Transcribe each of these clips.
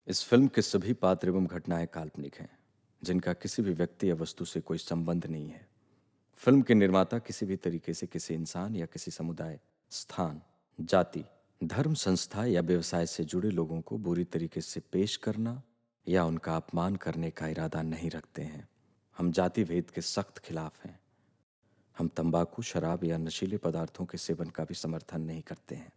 इस फिल्म के सभी पात्र एवं घटनाएं काल्पनिक हैं, जिनका किसी भी व्यक्ति या वस्तु से कोई संबंध नहीं है। फिल्म के निर्माता किसी भी तरीके से किसी इंसान या किसी समुदाय, स्थान, जाति, धर्म, संस्था या व्यवसाय से जुड़े लोगों को बुरी तरीके से पेश करना या उनका अपमान करने का इरादा नहीं रखते हैं। हम जाति भेद के सख्त खिलाफ हैं। हम तंबाकू, शराब या नशीले पदार्थों के सेवन का भी समर्थन नहीं करते हैं।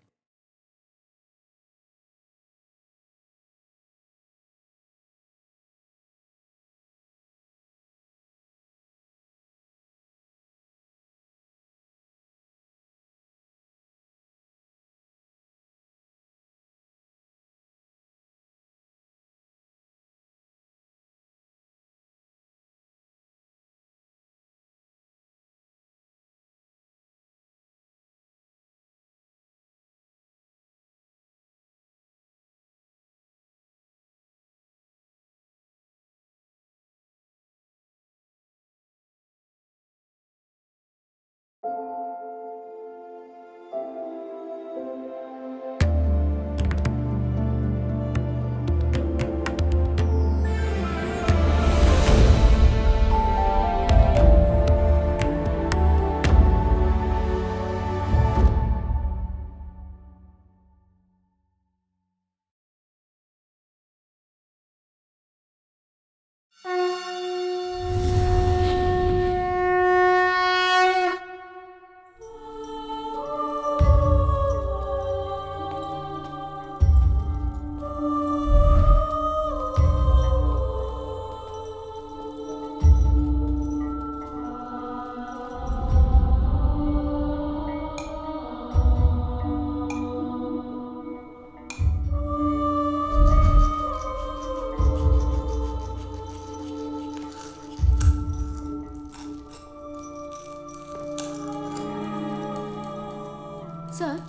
सर,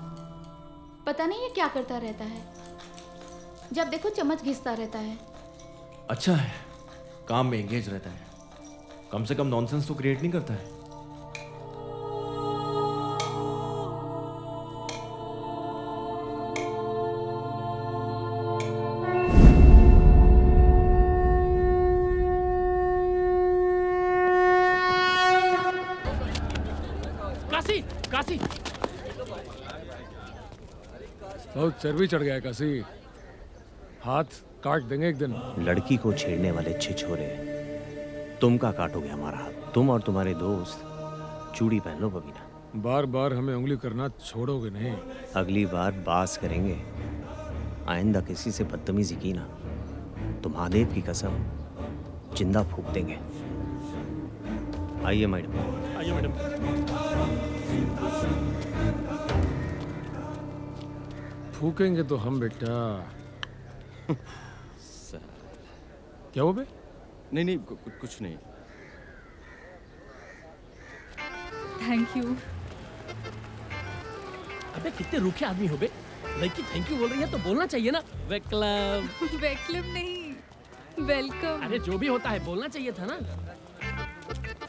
पता नहीं ये क्या करता रहता है। जब देखो चम्मच घिसता रहता है। अच्छा है, काम में एंगेज रहता है। कम से कम नॉनसेंस तो क्रिएट नहीं करता है। काशी, काशी, बहुत चर्बी चढ़ गया है काशी। हाथ काट देंगे एक दिन। लड़की को छेड़ने वाले छिछोरे, तुम का काटोगे हमारा हाथ। तुम और तुम्हारे दोस्त चूड़ी पहन लो बबीना। बार बार हमें उंगली करना छोड़ोगे नहीं। अगली बार बास करेंगे। आइंदा किसी से बदतमीजी की ना तो महादेव की कसम जिंदा फूंक देंगे। आइए मैडम। आइए मैडम। फूकेंगे तो हम बेटा। क्या हो बे? नहीं नहीं, कुछ नहीं। Thank you. अबे कितने रूखे आदमी हो बे। लड़की थैंक यू बोल रही है तो बोलना चाहिए ना। वेलकम। वेलकम नहीं, वेलकम। अरे जो भी होता है बोलना चाहिए था ना।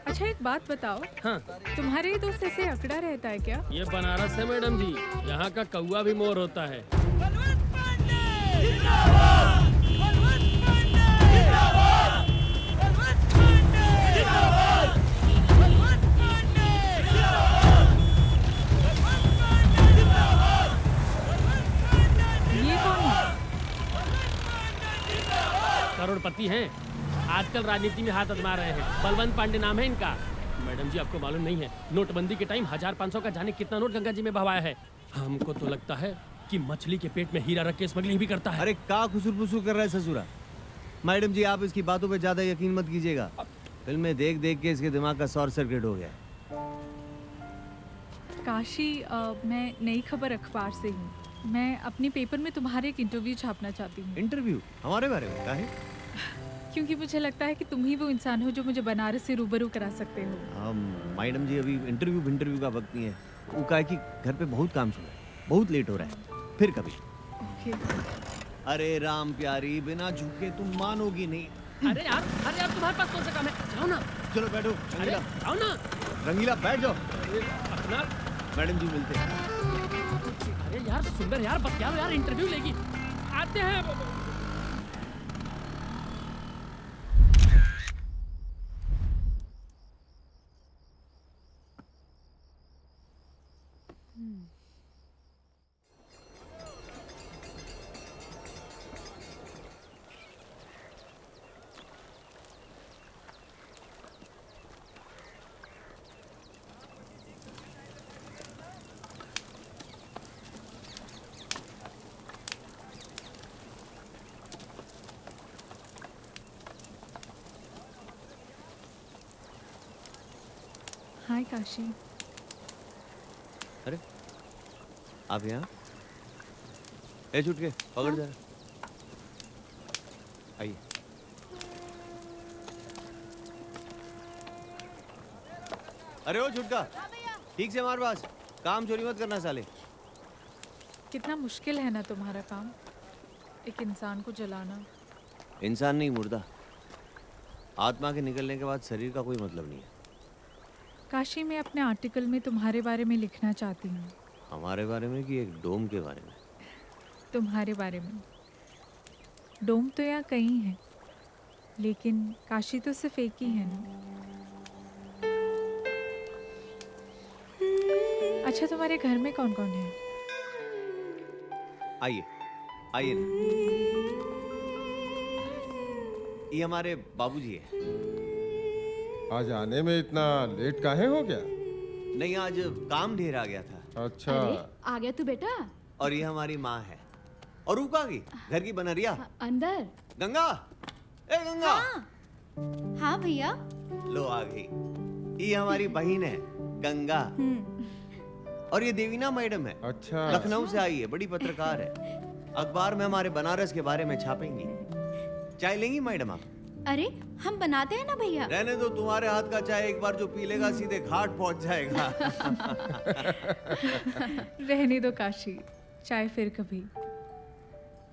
अच्छा एक बात बताओ, हाँ, तुम्हारे दोस्त ऐसे अकड़ा रहता है क्या? ये बनारस है मैडम जी। यहाँ का कौवा भी मोर होता है। ये कौन है? करोड़पति हैं, आजकल राजनीति में हाथ आजमा रहे हैं। बलवंत पांडे नाम है इनका। मैडम जी आपको मालूम नहीं है, नोटबंदी के टाइम 1500 का जाने कितना नोट गंगा जी में बहाया है। हमको तो लगता है कि मछली के पेट में हीरा रख के स्मगलिंग भी करता है। अरे का खुसुर फुसुर कर रहा है ससुरा। मैडम जी आप इसकी बातों पे ज्यादा यकीन मत कीजिएगा। फिल्में देख देख के इसके दिमाग का शॉर्ट सर्किट हो गया। काशी, मैं नई खबर अखबार से हूँ। मैं अपने पेपर में तुम्हारे एक इंटरव्यू छापना चाहती हूँ। इंटरव्यू हमारे बारे में का है? क्योंकि मुझे लगता है कि तुम ही वो इंसान हो जो मुझे बनारस से रूबरू करा सकते हो। मैडम जी अभी इंटरव्यू का वक्त नहीं है। वो कहा कि घर पे बहुत काम चल रहा है, बहुत लेट हो रहा है, फिर कभी। ओके। अरे राम प्यारी, बिना झुके तुम मानोगी नहीं। अरे यार तुम्हारे पास कौन सा काम है? जाओ ना। चलो बैठो। अरे रंगीला, आओ ना। रंगीला बैठ जाओ। अपना मैडम जी मिलते हैं। अरे यार सुंदर यार, बतियाओ यार, इंटरव्यू लेगी। आते हैं। हाय काशी। अरे आप यहाँ? ए छुटके पकड़ जरा। आइए। अरे ओ छुटका, ठीक से मार बास, काम चोरी मत करना साले। कितना मुश्किल है ना तुम्हारा काम, एक इंसान को जलाना। इंसान नहीं, मुर्दा। आत्मा के निकलने के बाद शरीर का कोई मतलब नहीं है। काशी, मैं अपने आर्टिकल में तुम्हारे बारे में लिखना चाहती हूँ। हमारे बारे में कि एक डोम के बारे में? तुम्हारे बारे में। डोम तो यहाँ कई हैं, लेकिन काशी तो सिर्फ एक ही है ना। अच्छा, तुम्हारे घर में कौन कौन है? आइए आइए ना। ये हमारे बाबूजी है। आज आने में इतना लेट काहे हो गया? नहीं, आज काम ढेर आ गया था। अच्छा। अरे आ गया तू बेटा। और ये हमारी माँ है। और ऊ कहाँ गई? घर की बनरिया। अंदर। गंगा, ए गंगा। हाँ भैया। लो आ गई। ये हमारी बहन है गंगा। और ये देवीना मैडम है। अच्छा। लखनऊ से आई है, बड़ी पत्रकार है। अखबार में हमारे बनारस के बारे में छापेंगी। चाय लेंगी मैडम आप? अरे हम बनाते हैं ना भैया। रहने दो, तुम्हारे हाथ का चाय एक बार जो पी लेगा सीधे घाट पहुंच जाएगा। रहने दो काशी, चाय फिर कभी।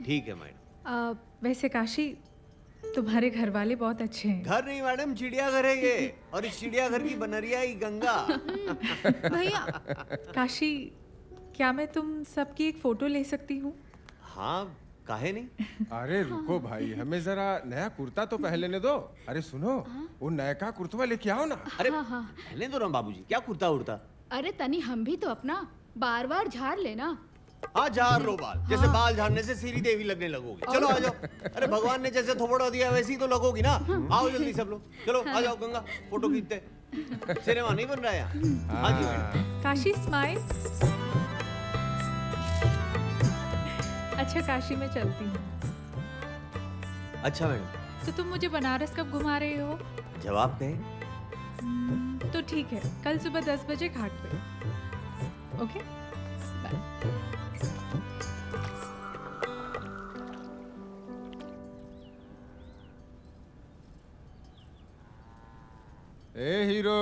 ठीक है मैडम। वैसे काशी, तुम्हारे घर वाले बहुत अच्छे हैं। घर नहीं मैडम, चिड़ियाघर है ये। और इस चिड़ियाघर की बनरिया ही गंगा। भैया काशी, क्या मैं तुम सबकी एक फोटो ले सकती हूँ? हाँ, काहे नहीं। अरे रुको भाई, हमें जरा नया कुर्ता तो पहनने दो। अरे सुनो, वो नयका कुर्तवा लेके आओ ना। अरे रहने दो ना बाबूजी, क्या कुर्ता उड़ता। अरे तनी हम भी तो अपना बार बार झाड़ लेना। हाँ, झाड़ लो बाल। जैसे बाल झाड़ने से श्री देवी लगने लगोगी। चलो आ जाओ। अरे भगवान ने जैसे थोपड़ा दिया वैसे ही तो लगोगी ना। आओ जल्दी सब लोग, चलो आ जाओ गंगा, फोटो खींचते। सिनेमा नहीं बन रहा है यहाँ। हाँ जी मैडम। काशी स्माइल। अच्छा काशी, मैं चलती हूँ। अच्छा मैडम। तो तुम मुझे बनारस कब घुमा रहे हो? जवाब कहें? तो ठीक है, कल सुबह 10 बजे घाट पे। Okay bye. ए हीरो,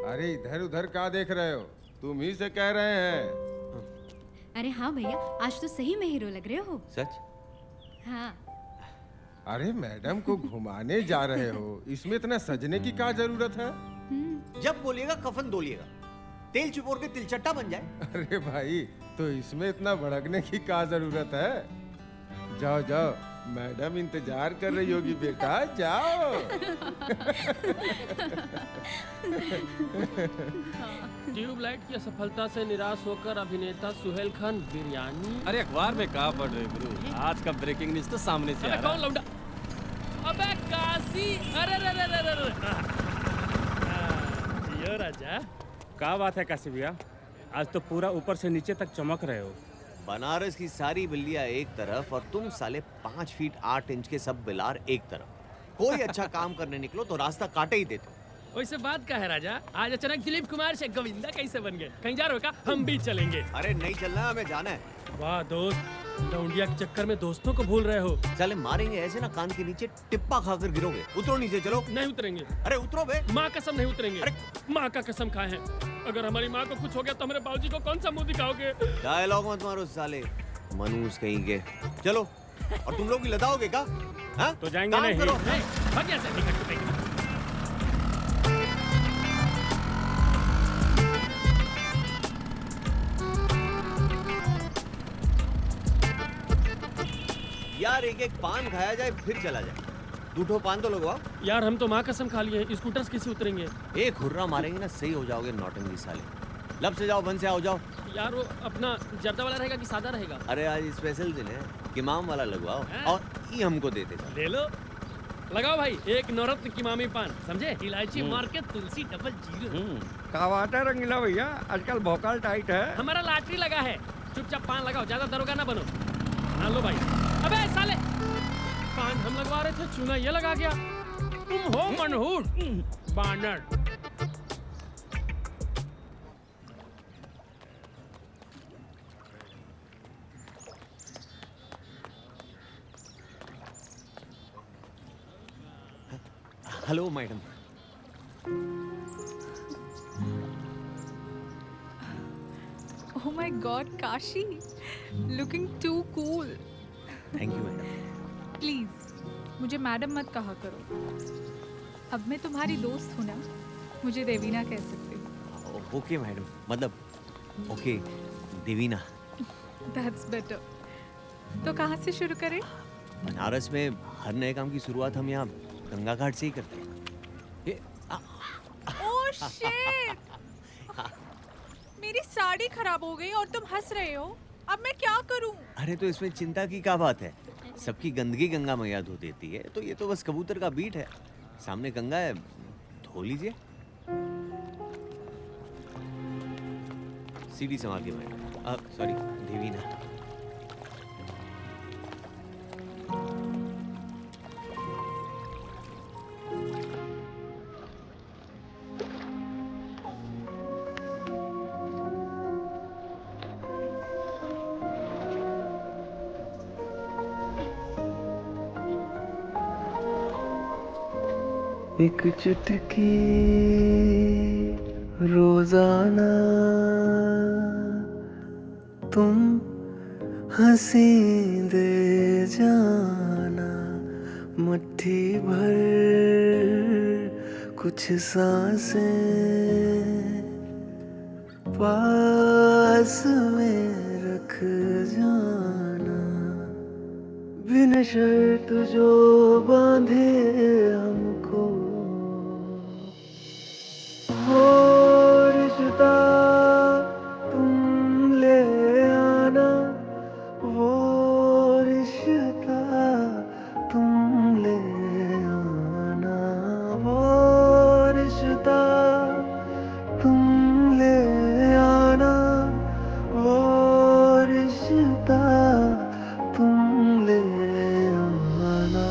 अरे इधर उधर क्या देख रहे हो? तुम ही से कह रहे हैं। अरे हाँ भैया, आज तो सही में हीरो लग रहे हो। सच? हाँ। अरे मैडम को घुमाने जा रहे हो, इसमें इतना सजने की क्या जरूरत है? जब बोलिएगा कफन धोलिएगा, तेल चिपोर के तिलचट्टा बन जाए। अरे भाई, तो इसमें इतना भड़कने की क्या जरूरत है? जाओ जाओ, मैडम इंतजार कर रही होगी बेटा, जाओ। ट्यूबलाइट की असफलता से निराश होकर अभिनेता सुहेल खान बिरयानी। अरे अखबार में कहाँ पढ़ रहे गुरु? आज का ब्रेकिंग न्यूज तो सामने से आ अबे रहा कौन लौंडा? अबे काशी, अरे रे रे रे रे रे। जियो राजा। क्या बात है काशी भैया, आज तो पूरा ऊपर से नीचे तक चमक रहे हो। बनारस की सारी बिल्लियां एक तरफ और तुम साले 5 फीट 8 इंच के सब बिलार एक तरफ। कोई अच्छा काम करने निकलो तो रास्ता काटे ही देते। वैसे बात का है राजा, आज अचानक दिलीप कुमार से गोविंदा कैसे बन गए? कहीं जा रहे हो क्या? हम भी चलेंगे। अरे नहीं चलना, हमें जाना है। वाह दोस्त, लौंडिया के चक्कर में दोस्तों को भूल रहे हो। साले मारेंगे ऐसे ना, कान के नीचे टिप्पा खाकर गिरोगे। उतरो नीचे, चलो। नहीं उतरेंगे। अरे उतरो बे। माँ कसम नहीं उतरेंगे। अरे माँ का कसम खाए हैं, अगर हमारी माँ को कुछ हो गया तो हमारे बाबूजी को कौन सा मुंह दिखाओगे? डायलॉग मत मारो साले, मनूस कहीं के। चलो। और तुम लोग भी लदाओगे क्या? हाँ? तो जाएंगे काम नहीं। करो। भाग यहाँ से, निकल के भाग। यार एक एक पान खाया जाए फिर चला जाए। 2 पान तो लगवाओ। यार हम तो माँ कसम खा लिए हैं, स्कूटर से कैसे उतरेंगे? एक हुर्रा मारेंगे ना, सही हो जाओगे नौटंकी साले। लब से जाओ, बन से आओ, जाओ। यार वो अपना जर्दा वाला रहेगा कि सादा रहेगा? अरे आज स्पेशल दिन है, किमाम वाला लगवाओ। हाँ। और ये हमको देते जाओ। ले लो, लगाओ भाई, एक नवरत्न की मामी पान, समझे? इलायची मार के तुलसी डबल जीरो। कावाटा रंगीला भैया, आजकल भोकाल टाइट है। हमारा लॉटरी लगा है, चुपचाप पान लगाओ, ज्यादा दरोगा ना बनो। हाँ लो भाई। अबे साले, पान हम लगवा रहे थे, चूना ये लगा गया। तुम हो मनहूस बानर। Hello madam. Oh my God, Kashi, looking too cool. Thank you madam. Please मुझे मैडम मत कहा करो। अब मैं तुम्हारी दोस्त हूँ ना, मुझे देवीना कह सकते हो। ओके मैडम, मतलब ओके देवीना। That's better. तो कहाँ से शुरू करें? बनारस में हर नए काम की शुरुआत हम यहाँ गंगा घाट से ही करते हैं। Oh shit! मेरी साड़ी खराब हो गई और तुम हंस रहे हो। अब मैं क्या करूं? अरे तो इसमें चिंता की क्या बात है, सबकी गंदगी गंगा मैया धो देती है, तो ये तो बस कबूतर का बीट है। सामने गंगा है, धो लीजिए। सीढ़ी संभाल के मैडम, सॉरी देवीना। एक चुटकी रोजाना तुम हंसी दे जाना, मुट्ठी भर कुछ सांसें पास में रख जाना, बिन शर्त जो बांधे हमको वो रिश्ता तुम ले आना, वो रिश्ता तुम ले आना, वो रिश्ता तुम ले आना, वो रिश्ता तुम ले आना।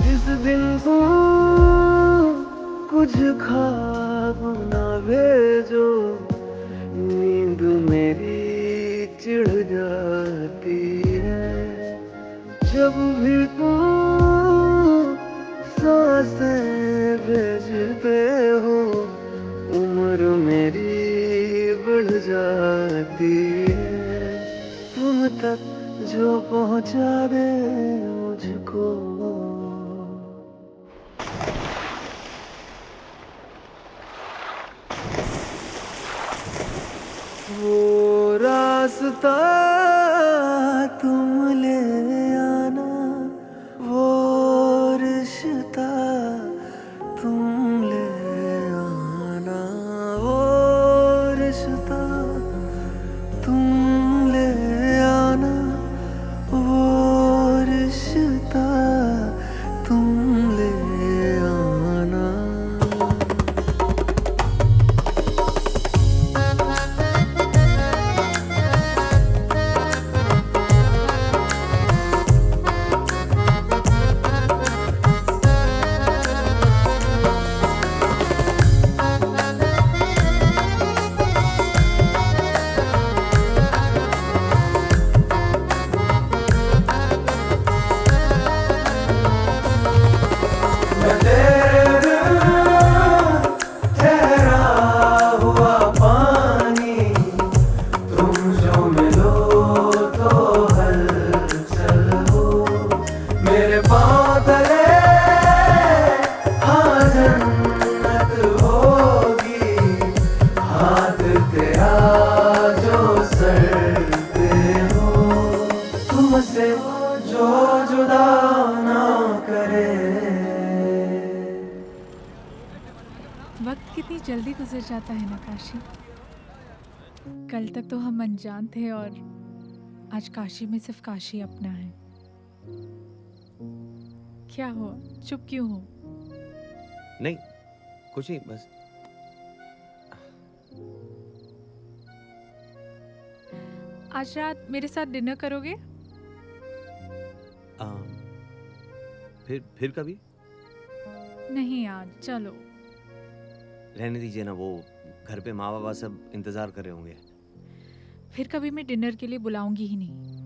जिस दिन तुम कुछ ख्वाब ना भेजो, नींद मेरी चिढ़ जाती है, जब भी तुम सांसें भेजते हो, उम्र मेरी बढ़ जाती है, तुम तक जो पहुंचा दे मुझको। वो रास्ता तुम ले आना, वो रिश्ता तुम ले आना, वो रिश्ता तुम ले आना, वो रिश्ता तुम ले आना। वक्त कितनी जल्दी गुजर जाता है ना काशी। कल तक तो हम अनजान थे और आज काशी में सिर्फ काशी अपना है। क्या हुआ, चुप क्यों हो? नहीं कुछ नहीं, बस आज रात मेरे साथ डिनर करोगे? आ, फिर कभी? नहीं आज, चलो। रहने दीजिए ना, वो घर पे माँ बाबा सब इंतजार कर रहे होंगे। फिर कभी मैं डिनर के लिए बुलाऊंगी ही नहीं।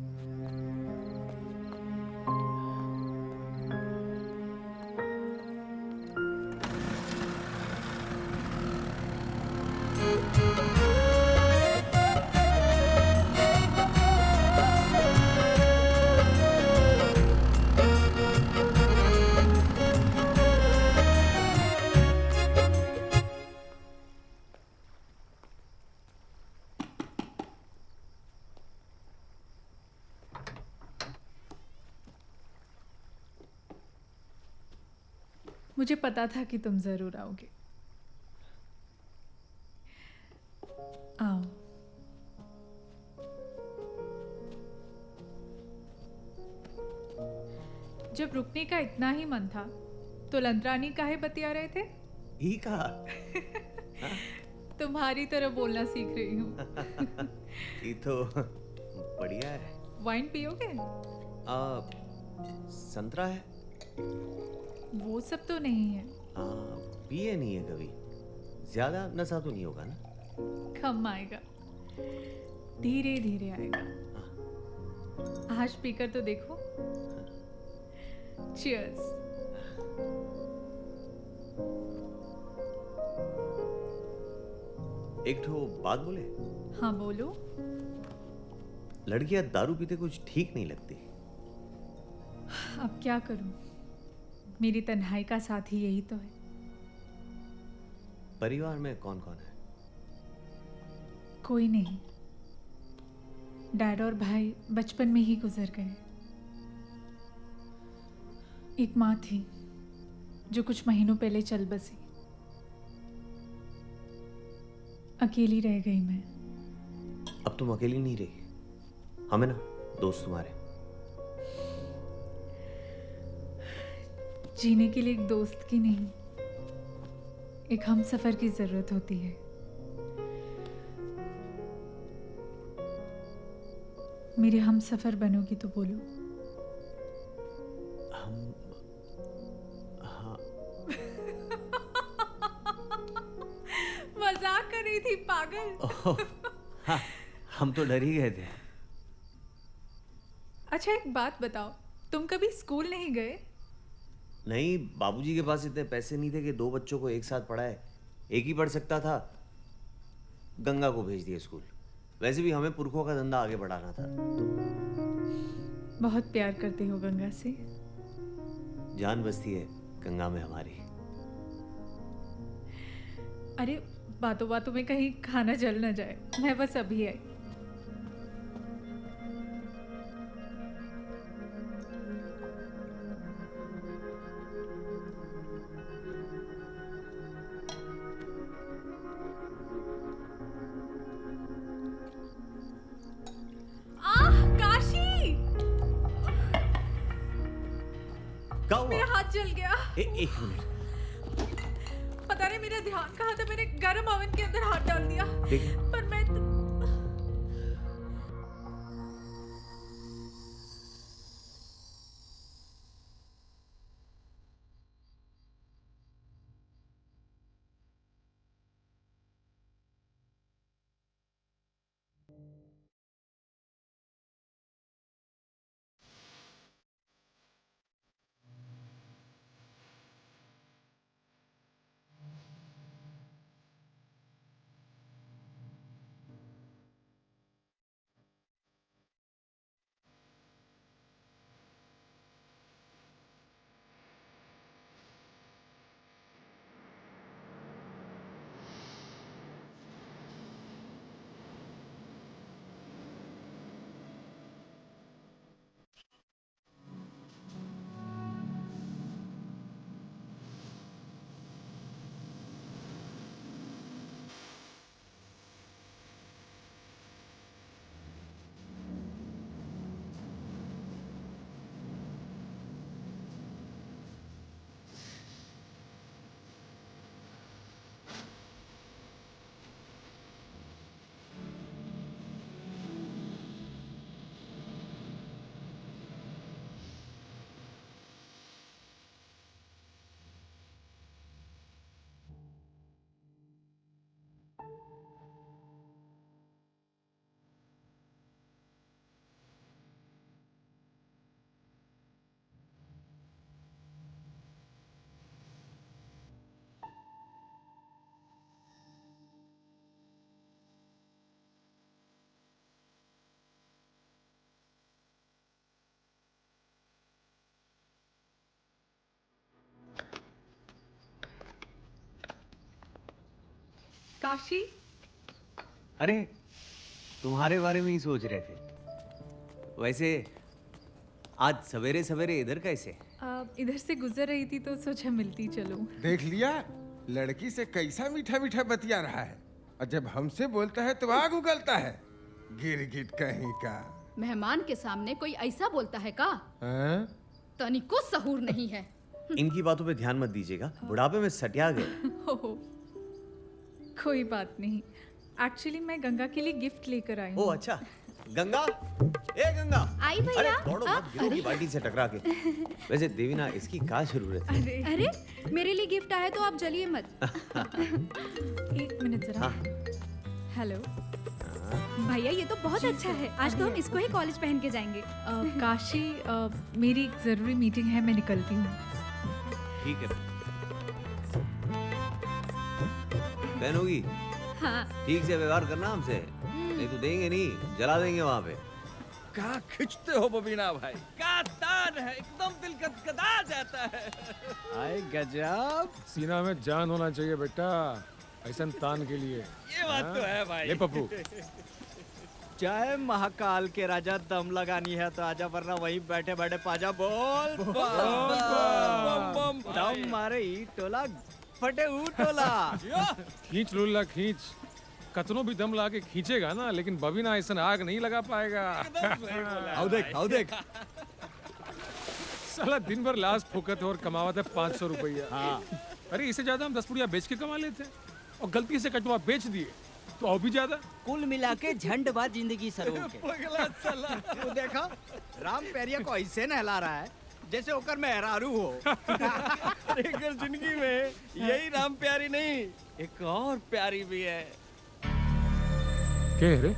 मुझे पता था कि तुम जरूर आओगे। आओ। जब रुकने का इतना ही मन था तो लंतरानी काहे बतिया रहे थे? ही कहा। तुम्हारी तरह बोलना सीख रही हूँ। ये तो बढ़िया है। वाइन पियोगे? संतरा है? वो सब तो नहीं है। पिए नहीं है कभी। ज्यादा नशा तो नहीं होगा ना? कम आएगा, धीरे धीरे आएगा। आज पीकर तो देखो। चीयर्स। एक ठो बात बोले? हाँ बोलो। लड़कियां दारू पीते कुछ ठीक नहीं लगती। अब क्या करूं, मेरी तन्हाई का साथी यही तो है। परिवार में कौन कौन है? कोई नहीं। डैड और भाई बचपन में ही गुजर गए। एक माँ थी जो कुछ महीनों पहले चल बसी। अकेली रह गई मैं। अब तुम अकेली नहीं रही, हमें ना दोस्त तुम्हारे। जीने के लिए एक दोस्त की नहीं, एक हम सफर की जरूरत होती है। मेरे हम सफर बनोगी तो बोलो। हम हाँ। मजाक कर रही थी पागल। हाँ, हम तो डर ही गए थे। अच्छा एक बात बताओ, तुम कभी स्कूल नहीं गए? नहीं, बाबूजी के पास इतने पैसे नहीं थे कि दो बच्चों को एक साथ पढ़ाए। एक ही पढ़ सकता था। गंगा को भेज दिया स्कूल। वैसे भी हमें पुरखों का धंधा आगे बढ़ाना था। बहुत प्यार करते हो गंगा से। जान बसती है गंगा में हमारी। अरे बातों बातों में कहीं खाना जल न जाए। मैं बस अभी आई। मेरा हाथ जल गया। एक मिनट। पता नहीं मेरा ध्यान कहाँ था, मैंने गरम ओवन के अंदर हाथ डाल दिया। पर मैं काशी, अरे तुम्हारे बारे में ही सोच रहे थे। वैसे आज सवेरे सवेरे इधर कैसे? इधर से गुजर रही थी तो सोचा मिलती चलूं। देख लिया लड़की से कैसा मीठा मीठा बतिया रहा है, और जब हमसे बोलता है तो आग उगलता है। गिरगिट कहीं का। मेहमान के सामने कोई ऐसा बोलता है का? हाँ? तनिको सहूर नहीं है। इनकी बातों पे ध्यान मत दीजिएगा, बुढ़ापे में सटिया गए। कोई बात नहीं, एक्चुअली मैं गंगा के लिए गिफ्ट लेकर आई हूँ। ओ अच्छा, गंगा, ए गंगा, आई भैया। अरे दौड़ो मत, गिरोगी बाल्टी से टकरा के। वैसे देवीना इसकी क्या जरूरत है? अरे मेरे लिए गिफ्ट आया तो आप जलिए मत। एक मिनट जरा। हेलो भैया ये तो बहुत अच्छा है, आज तो हम इसको ही कॉलेज पहन के जाएंगे। काशी, मेरी एक जरूरी मीटिंग है, मैं निकलती हूँ। ठीक है, पहनोगी? हाँ। ठीक से व्यवहार करना हमसे, नहीं तो देंगे नहीं, जला देंगे वहाँ पे। क्या खिंचते हो बबीना भाई, क्या तान है, एकदम दिल गदगदा जाता है। आए गजब, सीना में जान होना चाहिए बेटा, ऐसा तान के लिए। ये बात तो है भाई। ले पप्पू, चाहे महाकाल के राजा दम लगानी है तो आजा, वरना वहीं बैठे बैठे पाजा बोल दम मारे ई टोला फटे ऊ टोला। खींच लुल्ला खींच, कतनो भी दम ला के खींचेगा ना, लेकिन बबीना ऐसा आग नहीं लगा पाएगा। आओ देख, आओ देख। साला दिन भर लाश फूकत है और कमावत है 500 रुपया। हाँ। अरे इससे ज्यादा हम 10 पुड़िया बेच के कमा लेते, और गलती से कटवा बेच दिए तो और भी ज्यादा। कुल मिला के झंड बाद जिंदगी सरों के। पगला साला। वो देखा राम पैरिया को ऐसे नहला रहा है जैसे होकर मेहरारू हो। अगर जिंदगी में यही राम प्यारी नहीं, एक और प्यारी भी है। क्या रे?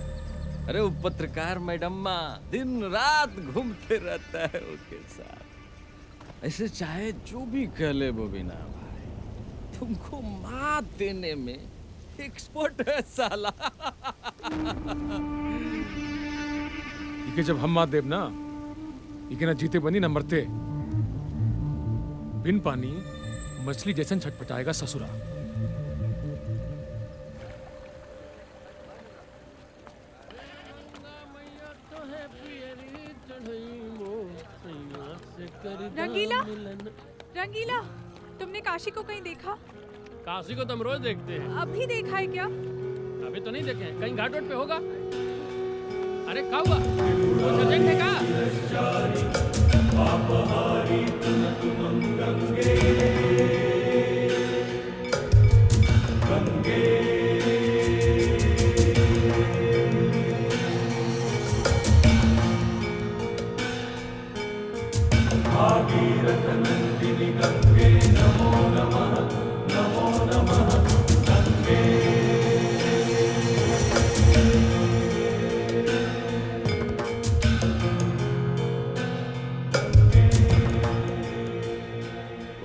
अरे वो पत्रकार मैडम दिन रात घूमते रहता है उसके साथ। ऐसे चाहे जो भी कह ले बबीना भाई, तुमको मात देने में एक्सपर्ट है साला। इके जब हम मात देव ना, इके ना जीते बनी ना मरते। बिन पानी मछली जैसन छटपटाएगा ससुरा। रंगीला, रंगीला, तुमने काशी को कहीं देखा? काशी को तो हम रोज देखते हैं। अभी देखा है क्या? अभी तो नहीं देखे, कहीं घाट वाट पे होगा। अरे क्या हुआ? वो अर्जेंट है क्या?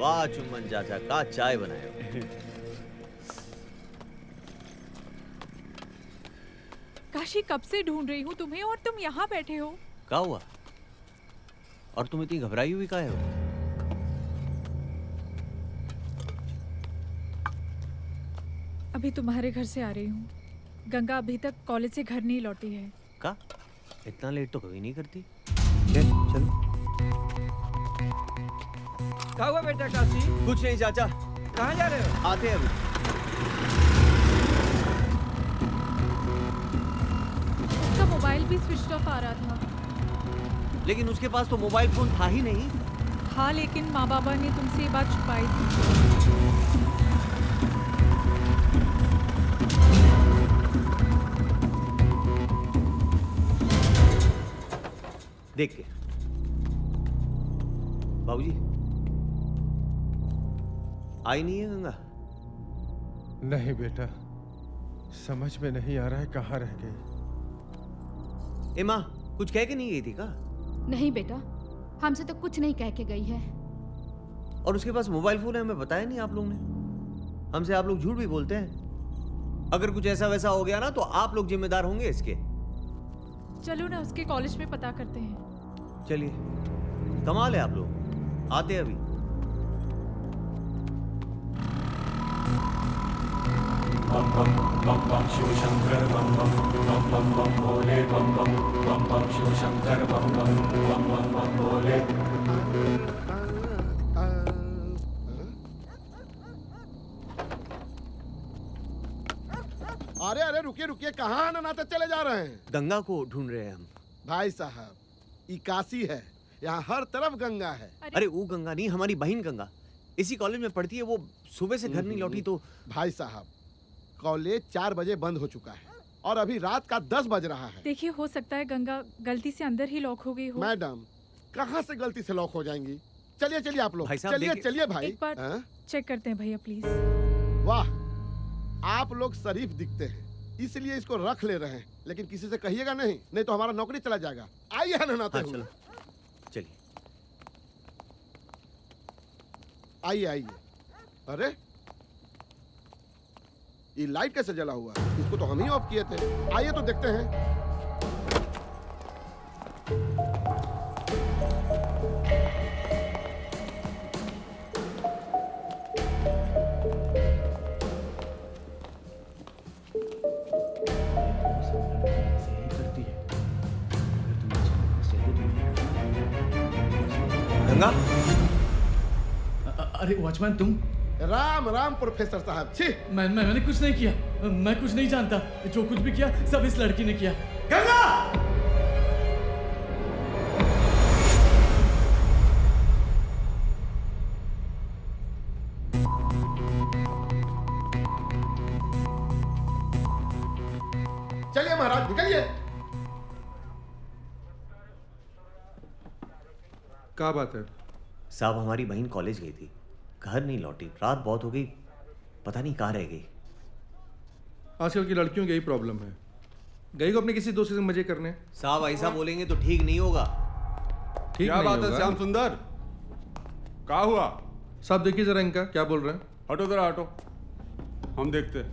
वाह चुम्बन चाचा, का चाय बनाए हो। काशी, कब से ढूंढ रही हूँ तुम्हें और तुम यहाँ बैठे हो। क्या हुआ? और तुम इतनी घबराई हुई काहे हो? अभी तुम्हारे घर से आ रही हूँ। गंगा अभी तक कॉलेज से घर नहीं लौटी है। का? इतना लेट तो कभी नहीं करती। चलो। क्या हुआ बेटा काशी? कुछ नहीं चाचा। कहाँ जा रहे हो? आते हैं अभी। उसका मोबाइल भी स्विच ऑफ आ रहा था। लेकिन उसके पास तो मोबाइल फोन था ही नहीं। हाँ, लेकिन माँ बाबा ने तुमसे ये बात छुपाई थी। देख के बाबूजी, आई नहीं है गंगा? नहीं बेटा, समझ में नहीं आ रहा है कहाँ रह गई। ए माँ, कुछ कह के नहीं गई थी का? नहीं बेटा, हमसे तो कुछ नहीं कह के गई है। और उसके पास मोबाइल फोन है, हमें बताया नहीं आप लोग ने। हमसे आप लोग झूठ भी बोलते हैं। अगर कुछ ऐसा वैसा हो गया ना तो आप लोग जिम्मेदार होंगे इसके। चलो ना उसके कॉलेज में पता करते हैं। चलिए, कमाल है आप लोग, आते हैं अभी। बम बम बम बम शिव शंकर बम बम बम बम बम भोले बम बम बम बम शिव शंकर बम बम बम बम बम भोले। अरे अरे रुकिए रुकिए, कहाँ अनानाते चले जा रहे हैं? गंगा को ढूंढ रहे हैं हम। भाई साहब, ये काशी है, यहाँ हर तरफ गंगा है। अरे वो गंगा नहीं, हमारी बहन गंगा इसी कॉलेज में पढ़ती है। वो सुबह से घर नहीं लौटी तो। भाई साहब, कॉलेज 4 बजे बंद हो चुका है और अभी रात का 10 बज रहा है। देखिए, हो सकता है गंगा गलती से अंदर ही लॉक हो गई हो। मैडम, कहाँ से गलती से लॉक हो जाएंगी? चलिए चलिए आप लोग, भाई साहब, चलिए चलिए भाई। एक बार चेक करते हैं भैया प्लीज। वाह, आप लोग शरीफ दिखते हैं इसलिए इसको रख ले रहे हैं, लेकिन किसी से कहिएगा नहीं, नहीं तो हमारा नौकरी चला जाएगा। आइए अनानाते हाँ, हुए। चलो चलिए। आइए आइए। अरे ये लाइट कैसे जला हुआ है? इसको तो हम ही ऑफ किए थे। आइए तो देखते हैं। गंगा, अरे वॉचमैन तुम? राम राम प्रोफेसर साहब। छी, मैंने कुछ नहीं किया। मैं कुछ नहीं जानता। जो कुछ भी किया सब इस लड़की ने किया। गंगा! चलिए महाराज, निकलिए। क्या बात है? साहब, हमारी बहन कॉलेज गई थी, घर नहीं लौटी। रात बहुत हो गई, पता नहीं कहाँ रह गई। आजकल की लड़कियों की यही प्रॉब्लम है, गई को अपने किसी दोस्त से मजे करने। साहब ऐसा बोलेंगे तो ठीक नहीं होगा। ठीक क्या बात है श्याम सुंदर? क्या हुआ? साहब देखिए जरा इनका क्या बोल रहे हैं। हटो जरा हटो, हम देखते।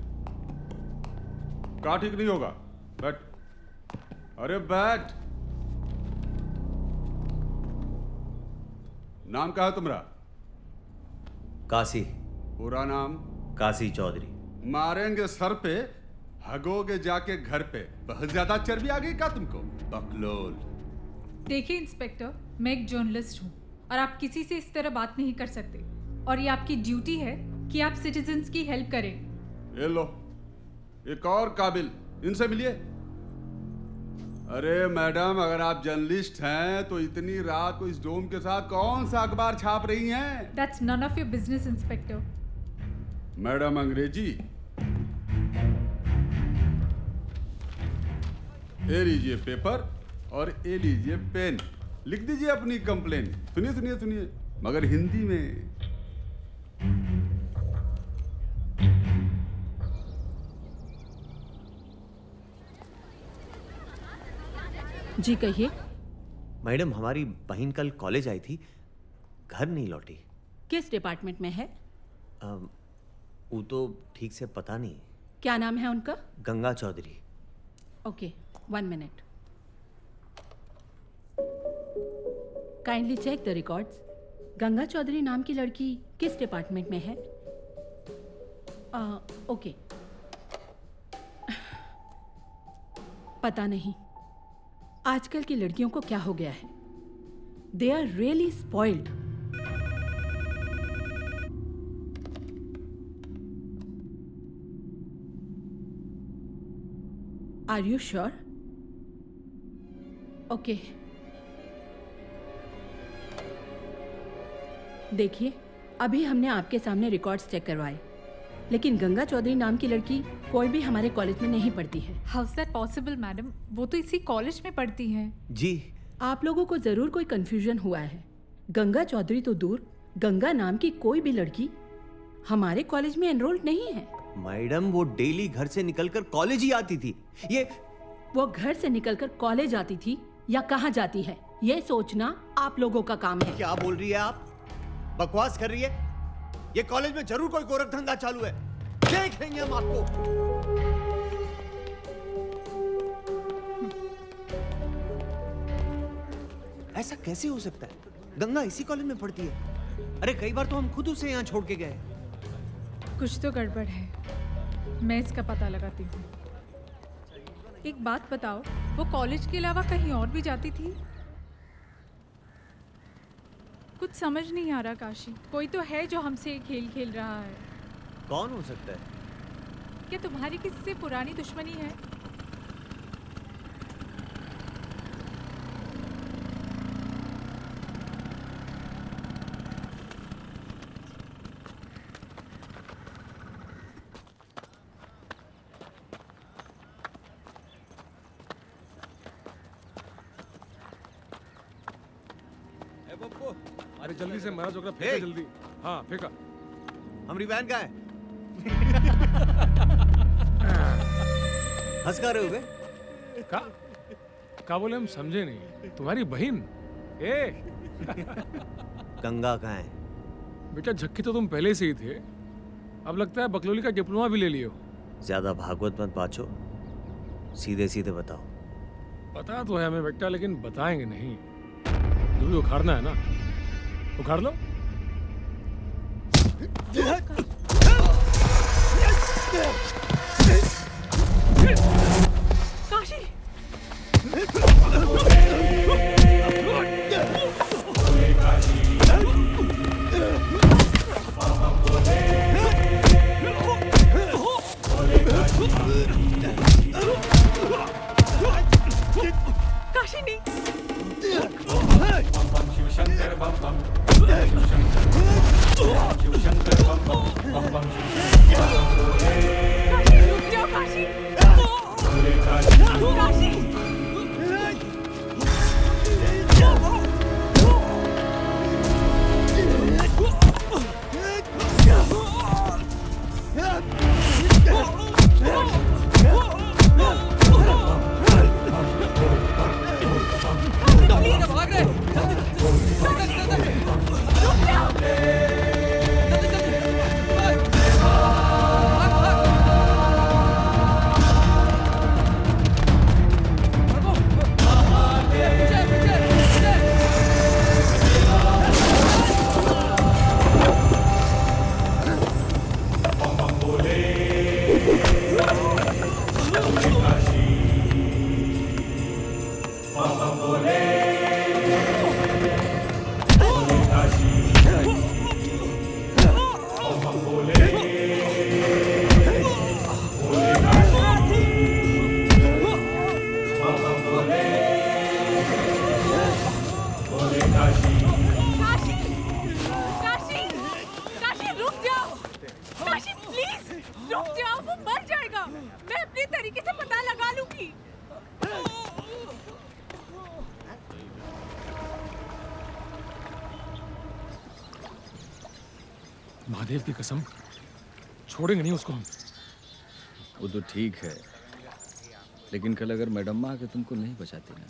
क्या ठीक नहीं होगा? बैठ। अरे बैठ। नाम क्या है तुम्हारा? काशी। पूरा नाम? काशी चौधरी। मारेंगे सर पे, हगोगे जाके घर पे। बहुत ज्यादा चर्बी आ गई क्या तुमको? बकलोल। देखिए इंस्पेक्टर, मैं एक जर्नलिस्ट हूँ और आप किसी से इस तरह बात नहीं कर सकते, और ये आपकी ड्यूटी है कि आप सिटीजन्स की हेल्प करें। ये लो, एक और काबिल, इनसे मिलिए। अरे मैडम, अगर आप जर्नलिस्ट हैं तो इतनी रात को इस डोम के साथ कौन सा अखबार छाप रही हैं? That's none of your business, inspector. Madam अंग्रेजी? ये लीजिए पेपर और ये लीजिए पेन, लिख दीजिए अपनी कंप्लेन। सुनिए सुनिए सुनिए, मगर हिंदी में। जी कहिए। मैडम, हमारी बहन कल कॉलेज आई थी, घर नहीं लौटी। किस डिपार्टमेंट में है? वो तो ठीक से पता नहीं। क्या नाम है उनका? Ganga Chaudhary. Okay, 1 minute. Kindly check the records. Ganga Chaudhary नाम की लड़की किस डिपार्टमेंट में है? ओके, पता नहीं। आजकल की लड़कियों को क्या हो गया है? They are really spoiled. Are you sure? Okay, देखिए, अभी हमने आपके सामने रिकॉर्ड्स चेक करवाए, लेकिन गंगा चौधरी नाम की लड़की कोई भी हमारे कॉलेज में नहीं पढ़ती है। How is that possible madam? वो तो इसी कॉलेज में पढ़ती है। जी। आप लोगों को जरूर कोई कंफ्यूजन हुआ है। गंगा चौधरी तो दूर, गंगा नाम की कोई भी लड़की हमारे कॉलेज में एनरोल्ड नहीं है। मैडम वो डेली घर से निकलकर कॉलेज ही आती थी। ये वो घर से निकलकर कॉलेज आती थी या कहाँ जाती है, ये सोचना आप लोगों का काम है। क्या बोल रही है आप? बकवास कर रही है? ये कॉलेज में जरूर कोई गोरख धंधा चालू है, देख लेंगे हम आपको। ऐसा कैसे हो सकता है? गंगा इसी कॉलेज में पढ़ती है। अरे कई बार तो हम खुद उसे यहाँ छोड़ के गए। कुछ तो गड़बड़ है, मैं इसका पता लगाती हूँ। एक बात बताओ, वो कॉलेज के अलावा कहीं और भी जाती थी? कुछ समझ नहीं आ रहा काशी। कोई तो है जो हमसे ये खेल खेल रहा है। कौन हो सकता है? क्या तुम्हारी किसी से पुरानी दुश्मनी है? अरे जल्दी से महाराज ओकरा फेंका जल्दी। हाँ फेंका। हमारी बहन का है। हंस का रहे हो बे? का बोले हम समझे नहीं। तुम्हारी बहन? ए गंगा कहाँ है? बेटा झक्की तो तुम पहले से ही थे, अब लगता है बकलोली का डिप्लोमा भी ले लियो। ज्यादा भागवत मत बाचो, सीधे सीधे बताओ। पता तो है हमें बेटा, लेकिन बताएंगे नहीं। जो भी उखाड़ना है ना उखाड़ लो। काशी! काशी नहीं। शिवशंकर बम बम शिवशंकर बम बम बम बम रुक जाओ काशी! काशी! महादेव की कसम, छोड़ेंगे नहीं उसको हम। वो तो ठीक है, लेकिन कल अगर मैडम आके तुमको नहीं बचाती ना,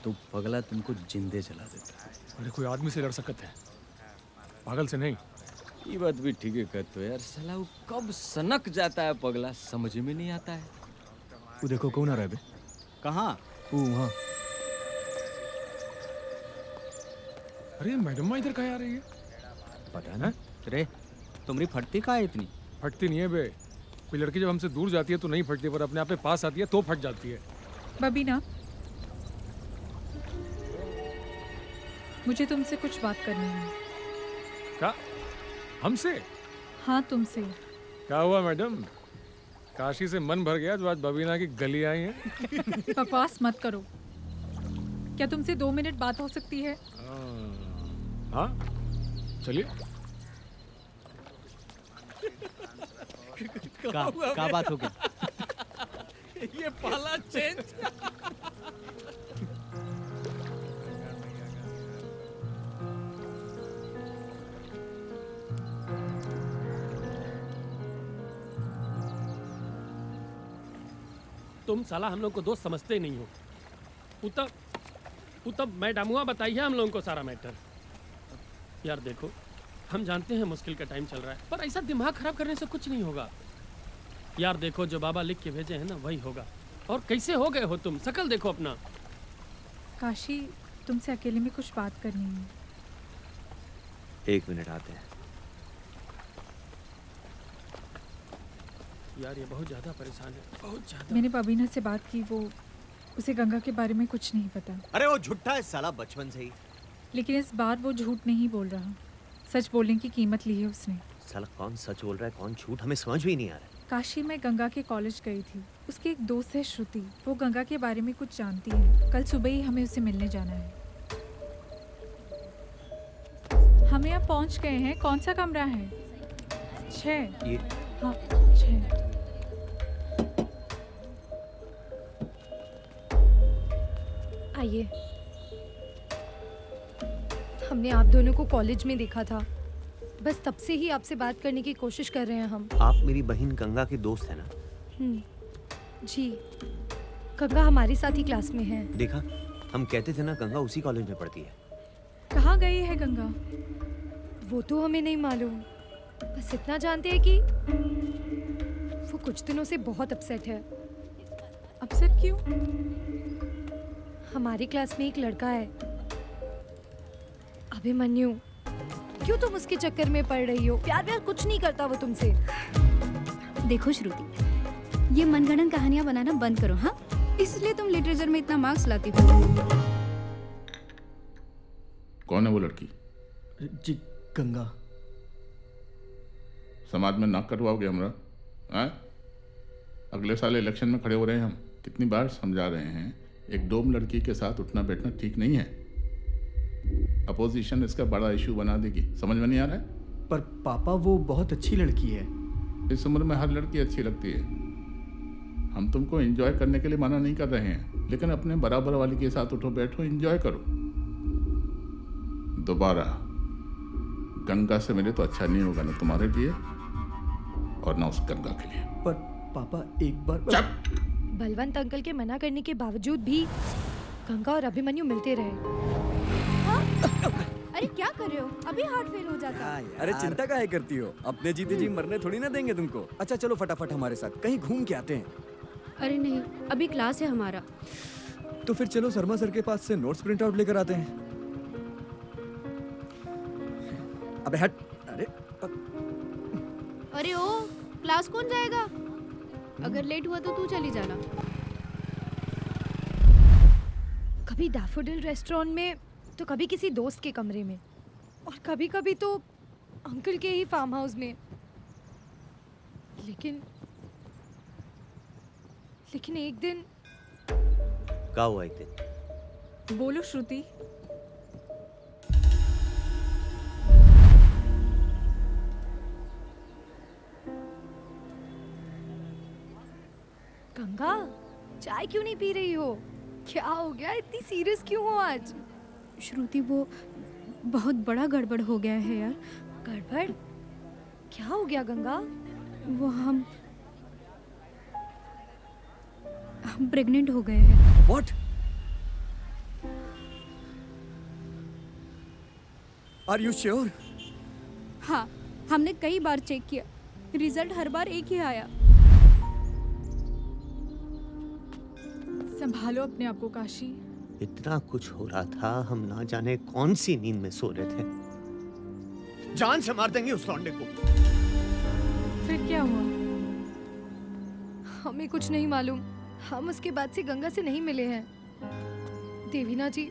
तो पगला तुमको जिंदे जला देता है। अरे कोई आदमी से लड़ सकते हैं, पागल से नहीं। ये बात भी ठीक है कहते हो यार, साला वो कब सनक जाता है पगला, समझ में नहीं आता है। वो देखो कौन आ रहा है बे? कहाँ? वो वहाँ। अरे मैडम इधर कहाँ आ रही है? पता ना रे, तुम्हारी फटती कहाँ है इतनी? फटती नहीं है बे, कोई लड़की जब हमसे दूर जाती है तो नहीं फटती, पर अपने आप में पास आती है तो फट जाती है। बबीना, मुझे तुमसे कुछ बात करनी है। क्या? हमसे? हाँ तुमसे। क्या हुआ मैडम? काशी से मन भर गया जो आज बबीना की गली आई है। बकवास मत करो। क्या तुमसे 2 मिनट बात हो सकती है? हाँ चलिए। का बात हो गई? ये पाला चेंज। तुम साला हम लोग को दोस्त समझते नहीं हो। उतब मैडमुआ बताइए हम लोगों को सारा मैटर। यार देखो, हम जानते हैं मुश्किल का टाइम चल रहा है, पर ऐसा दिमाग खराब करने से कुछ नहीं होगा। यार देखो, जो बाबा लिख के भेजे हैं ना वही होगा। और कैसे हो गए हो तुम, शकल देखो अपना। काशी, तुमसे अकेले में कुछ बात करनी है। 1 मिनट आते हैं। यार ये बहुत ज़्यादा परेशान है, बहुत ज़्यादा। मैंने बबीना से बात की, वो उसे गंगा के बारे में कुछ नहीं पता। अरे वो झूठा है साला बचपन से ही। लेकिन इस बार वो झूठ नहीं बोल रहा, सच बोलने की कीमत ली है उसने। साला कौन सच बोल रहा है कौन झूठ, हमें समझ भी नहीं आ रहा है। काशी में गंगा के कॉलेज गई थी, उसकी एक दोस्त है श्रुति, वो गंगा के बारे में कुछ जानती है। कल सुबह ही हमें उसे मिलने जाना है। हम यहाँ पहुँच गए हैं। कौन सा कमरा है? 6। ये हाँ 6। आइए। हमने आप दोनों को कॉलेज में देखा था, बस तब से ही आपसे बात करने की कोशिश कर रहे हैं हम। आप मेरी बहन गंगा के दोस्त है ना? जी, गंगा हमारे साथ ही क्लास में है। देखा, हम कहते थे ना गंगा उसी कॉलेज में पढ़ती है। कहाँ गई है गंगा? वो तो हमें नहीं मालूम, बस इतना जानते हैं कि वो कुछ दिनों से बहुत अपसेट है। अपसेट क्यों? हमारी क्लास में एक लड़का है, अभिमन्यु। क्यों तुम उसके चक्कर में पड़ रही हो? प्यार व्यार कुछ नहीं करता वो तुमसे। देखो श्रुति, ये मनगढ़ंत कहानियां बनाना बंद करो, हाँ? इसलिए तुम लिटरेचर में इतना मार्क्स लाती हो। कौन है वो लड़की? जी गंगा। समाज में नाक कटवाओगे हमरा? हैं? अगले साल इलेक्शन में खड़े हो रहे हैं हम। कितनी बार समझा रहे हैं, एक डोम लड़की के साथ उठना बैठना ठीक नहीं है। अपोजिशन इसका बड़ा इशू बना देगी। समझ में नहीं आ रहा है? पर पापा वो बहुत अच्छी लड़की है। इस उम्र में हर लड़की अच्छी लगती है। हम तुमको एंजॉय करने के लिए मना नहीं कर रहे हैं, लेकिन अपने बराबर वाली के साथ उठो बैठो, एंजॉय करो। दोबारा गंगा से मिले तो अच्छा नहीं होगा, ना तुम्हारे लिए और ना उस गंगा के लिए। पर पापा एक बार बलवंत अंकल के मना करने के बावजूद भी गंगा और अभिमन्यु मिलते रहे। अरे क्या कर रहे हो? अभी हार्ट फेल हो जाता। अरे चिंता काहे करती हो? अपने जीते जी मरने थोड़ी ना देंगे तुमको। अच्छा चलो फटाफट हमारे साथ कहीं घूम के आते हैं। अरे नहीं, अभी क्लास है हमारा। तो फिर चलो शर्मा सर के पास से नोट्स प्रिंट आउट लेकर आते हैं। अबे हट। अरे ओ, क्लास कौन जाएगा? अगर लेट हुआ तो तू चली जाना। कभी डैफोडिल रेस्टोरेंट में, तो कभी किसी दोस्त के कमरे में, और कभी कभी तो अंकल के ही फार्म हाउस में। लेकिन एक दिन क्या हुआ? एक दिन बोलो श्रुति। गंगा, चाय क्यों नहीं पी रही हो? क्या हो गया? इतनी सीरियस क्यों हो आज? श्रुति, वो बहुत बड़ा गड़बड़ हो गया है यार। गड़बड़? क्या हो गया गंगा? वो हम प्रेग्नेंट हो गए हैं। What? Are you sure? हाँ, हमने कई बार चेक किया, रिजल्ट हर बार एक ही आया। संभालो अपने आप को काशी। इतना कुछ हो रहा था, हम ना जाने कौन सी नींद में सो रहे थे। जान से मार देंगे उस लौंडे को। फिर क्या हुआ? हमें कुछ नहीं मालूम। हम उसके बाद से गंगा से नहीं मिले हैं। देवीना जी,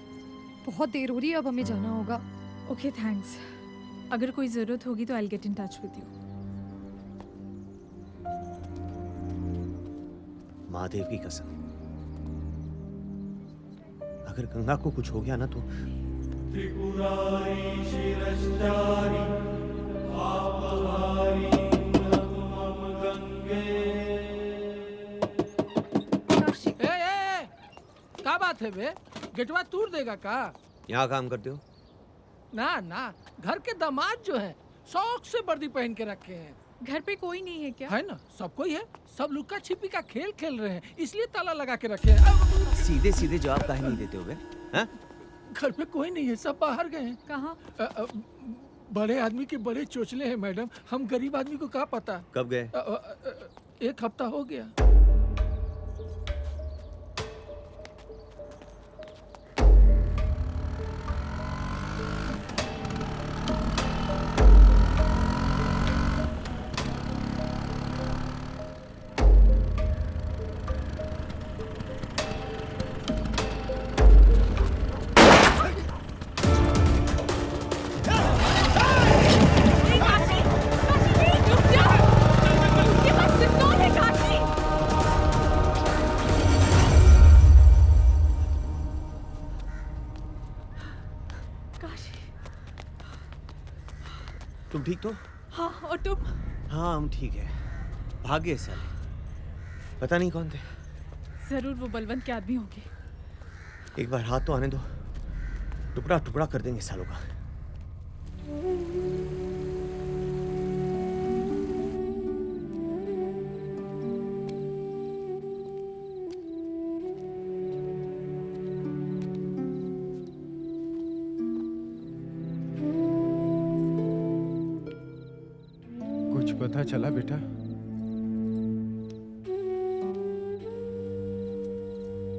बहुत देर हो रही है, अब हमें जाना होगा। Okay thanks. अगर कोई जरूरत होगी तो I will get in touch with you. Mahadev की कसम, अगर गंगा को कुछ हो गया ना तो त्रिपुरारी शिरश्चारी पापहारी नमः गंगे। क्या बात है बे? गेटवा तोड़ देगा का? यहाँ काम करते हो? ना ना, घर के दामाद जो हैं शौक से वर्दी पहन के रखे हैं। घर पे कोई नहीं है क्या? है ना, सब कोई है। सब लुक्का छिपी का खेल खेल रहे हैं, इसलिए ताला लगा के रखे हैं। सीधे सीधे जवाब काहे नहीं देते हो बे? हैं? घर पे कोई नहीं है, सब बाहर गए हैं। कहाँ? बड़े आदमी के बड़े चोचले हैं मैडम, हम गरीब आदमी को क्या पता। कब गए? 1 हफ्ता हो गया। तुम ठीक तो? हाँ, और तुम? हाँ हम ठीक है। भागे साले, पता नहीं कौन थे। जरूर वो बलवंत के आदमी होंगे। एक बार हाथ तो आने दो, टुकड़ा टुकड़ा कर देंगे सालों का। कुछ पता चला बेटा?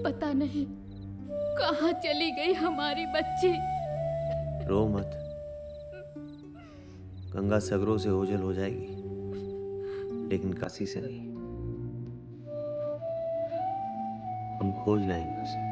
पता नहीं कहाँ चली गई हमारी बच्ची। रो मत, गंगा सगरों से ओझल हो जाएगी, लेकिन काशी से नहीं। हम खोज लाएंगे उसे।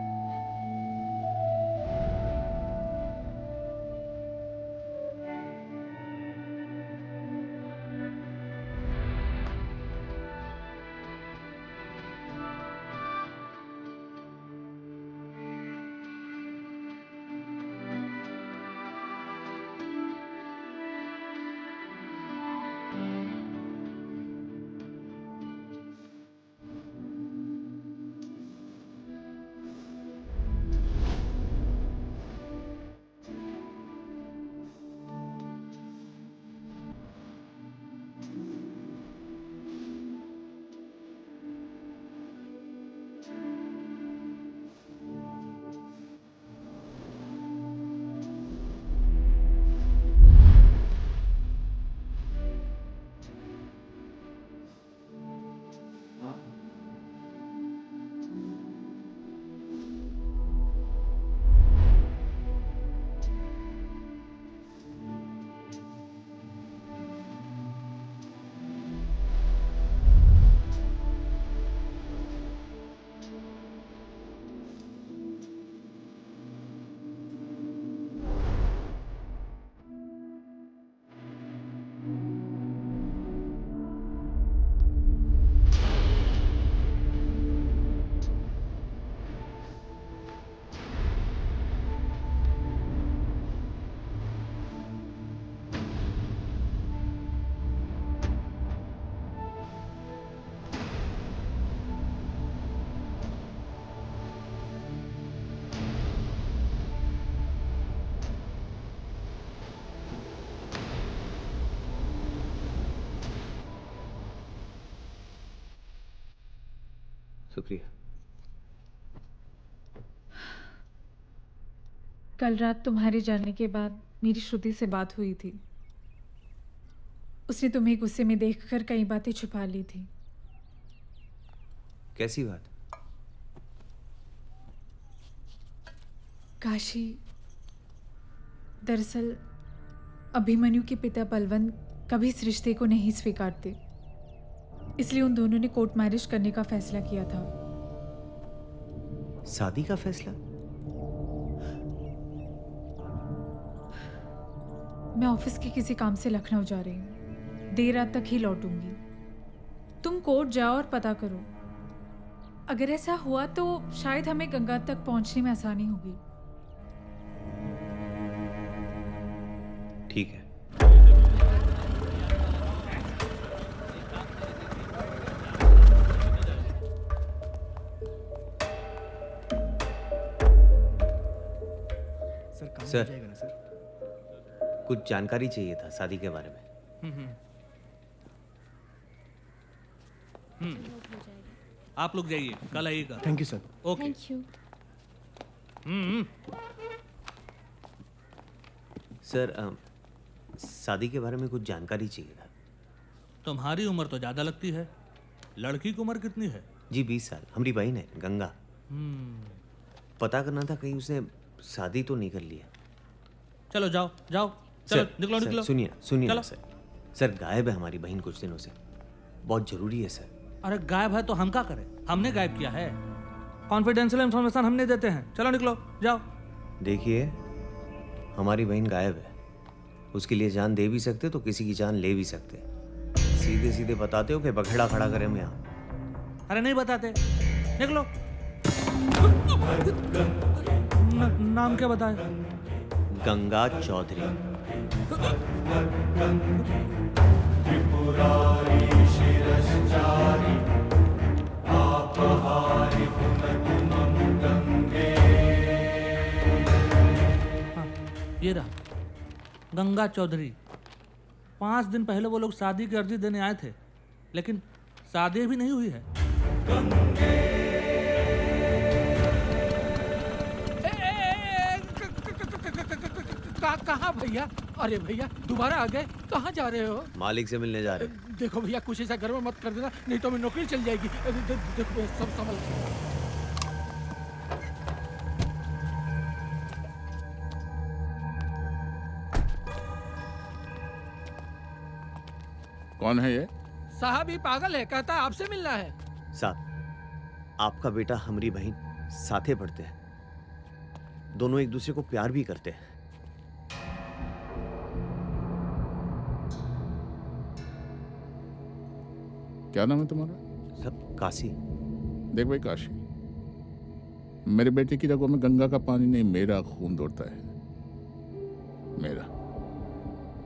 शुक्रिया। कल रात तुम्हारे जाने के बाद मेरी श्रुति से बात हुई थी। उसने तुम्हें गुस्से में देखकर कई बातें छुपा ली थी। कैसी बात? काशी, दरअसल अभिमन्यु के पिता बलवंत कभी इस रिश्ते को नहीं स्वीकारते, इसलिए उन दोनों ने कोर्ट मैरिज करने का फैसला किया था। शादी का फैसला? मैं ऑफिस के किसी काम से लखनऊ जा रही हूँ, देर रात तक ही लौटूंगी। तुम कोर्ट जाओ और पता करो। अगर ऐसा हुआ तो शायद हमें गंगा तक पहुंचने में आसानी होगी। ठीक है। सर, जाएगा ना सर? कुछ जानकारी चाहिए था शादी के बारे में। आप लोग जाइए, कल आइएगा। Thank you sir. Okay. Thank you. Sir शादी के बारे में कुछ जानकारी चाहिए था। तुम्हारी उम्र तो ज़्यादा लगती है, लड़की की उम्र कितनी है? जी 20 साल। हमारी बहन है गंगा। पता करना था कहीं उसने शादी तो नहीं कर ली है। चलो जाओ जाओ, चलो सर, निकलो सर, निकलो। सुनिए चलो। ना सर। सर गायब है हमारी बहन कुछ दिनों से, बहुत जरूरी है सर। अरे गायब है तो हम क्या करें? हमने गायब किया है। कॉन्फिडेंशियल इंफॉर्मेशन हमने देते हैं। चलो निकलो जाओ। देखिए हमारी बहन गायब है, उसके लिए जान दे भी सकते तो किसी की जान ले भी सकते। सीधे सीधे बताते हो कि बखेड़ा खड़ा करें हम यहाँ। अरे नहीं बताते, निकलो। नाम क्या बताए? गंगा चौधरी। ये रहा गंगा चौधरी। 5 दिन पहले वो लोग शादी की अर्जी देने आए थे, लेकिन शादी भी नहीं हुई है। कहाँ भैया? अरे भैया दोबारा आ गए, कहाँ जा रहे हो? मालिक से मिलने जा रहे। देखो भैया कुछ ऐसा घर में मत कर देना, नहीं तो हमें नौकरी चल जाएगी। देखो भैया सब संभल। कौन है ये? साहब ये पागल है, कहता है आपसे मिलना है। साहब आपका बेटा हमारी बहन साथे पढ़ते हैं, दोनों एक दूसरे को प्यार भी करते हैं। क्या नाम है तुम्हारा? सब काशी। देख भाई काशी, मेरे बेटे की रगों में गंगा का पानी नहीं, मेरा खून दौड़ता है। मेरा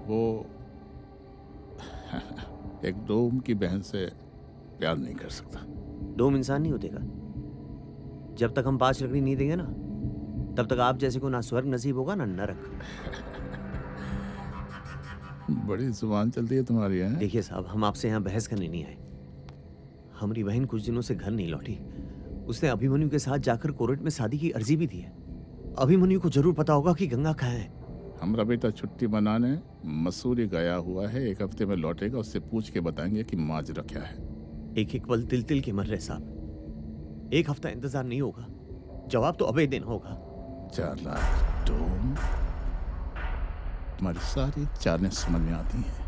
वो एक डोम की बहन से प्यार नहीं कर सकता। डोम इंसान नहीं होतेगा। जब तक हम 5 लकड़ी नहीं देंगे ना, तब तक आप जैसे को ना स्वर्ग नसीब होगा ना नरक। बड़ी जुबान चलती है तुम्हारी है। देखिए साहब, हम आपसे यहाँ बहस करने नहीं आए। हमारी बहन कुछ दिनों से घर नहीं लौटी। उसने अभिमन्यु के साथ जाकर कोर्ट में शादी की अर्जी भी दी है। अभिमन्यु को जरूर पता होगा कि गंगा कहाँ है। हमारा बेटा छुट्टी मनाने मसूरी गया हुआ है, 1 हफ्ते में लौटेगा। उससे पूछ के बताएंगे कि माजरा क्या है। एक एक पल तिल तिल के मर रहे साहब। 1 हफ्ता इंतजार नहीं होगा, जवाब तो अबे दिन होगा। 4 लाख डोम, तुम्हारी सारी चालें समझ में आती हैं।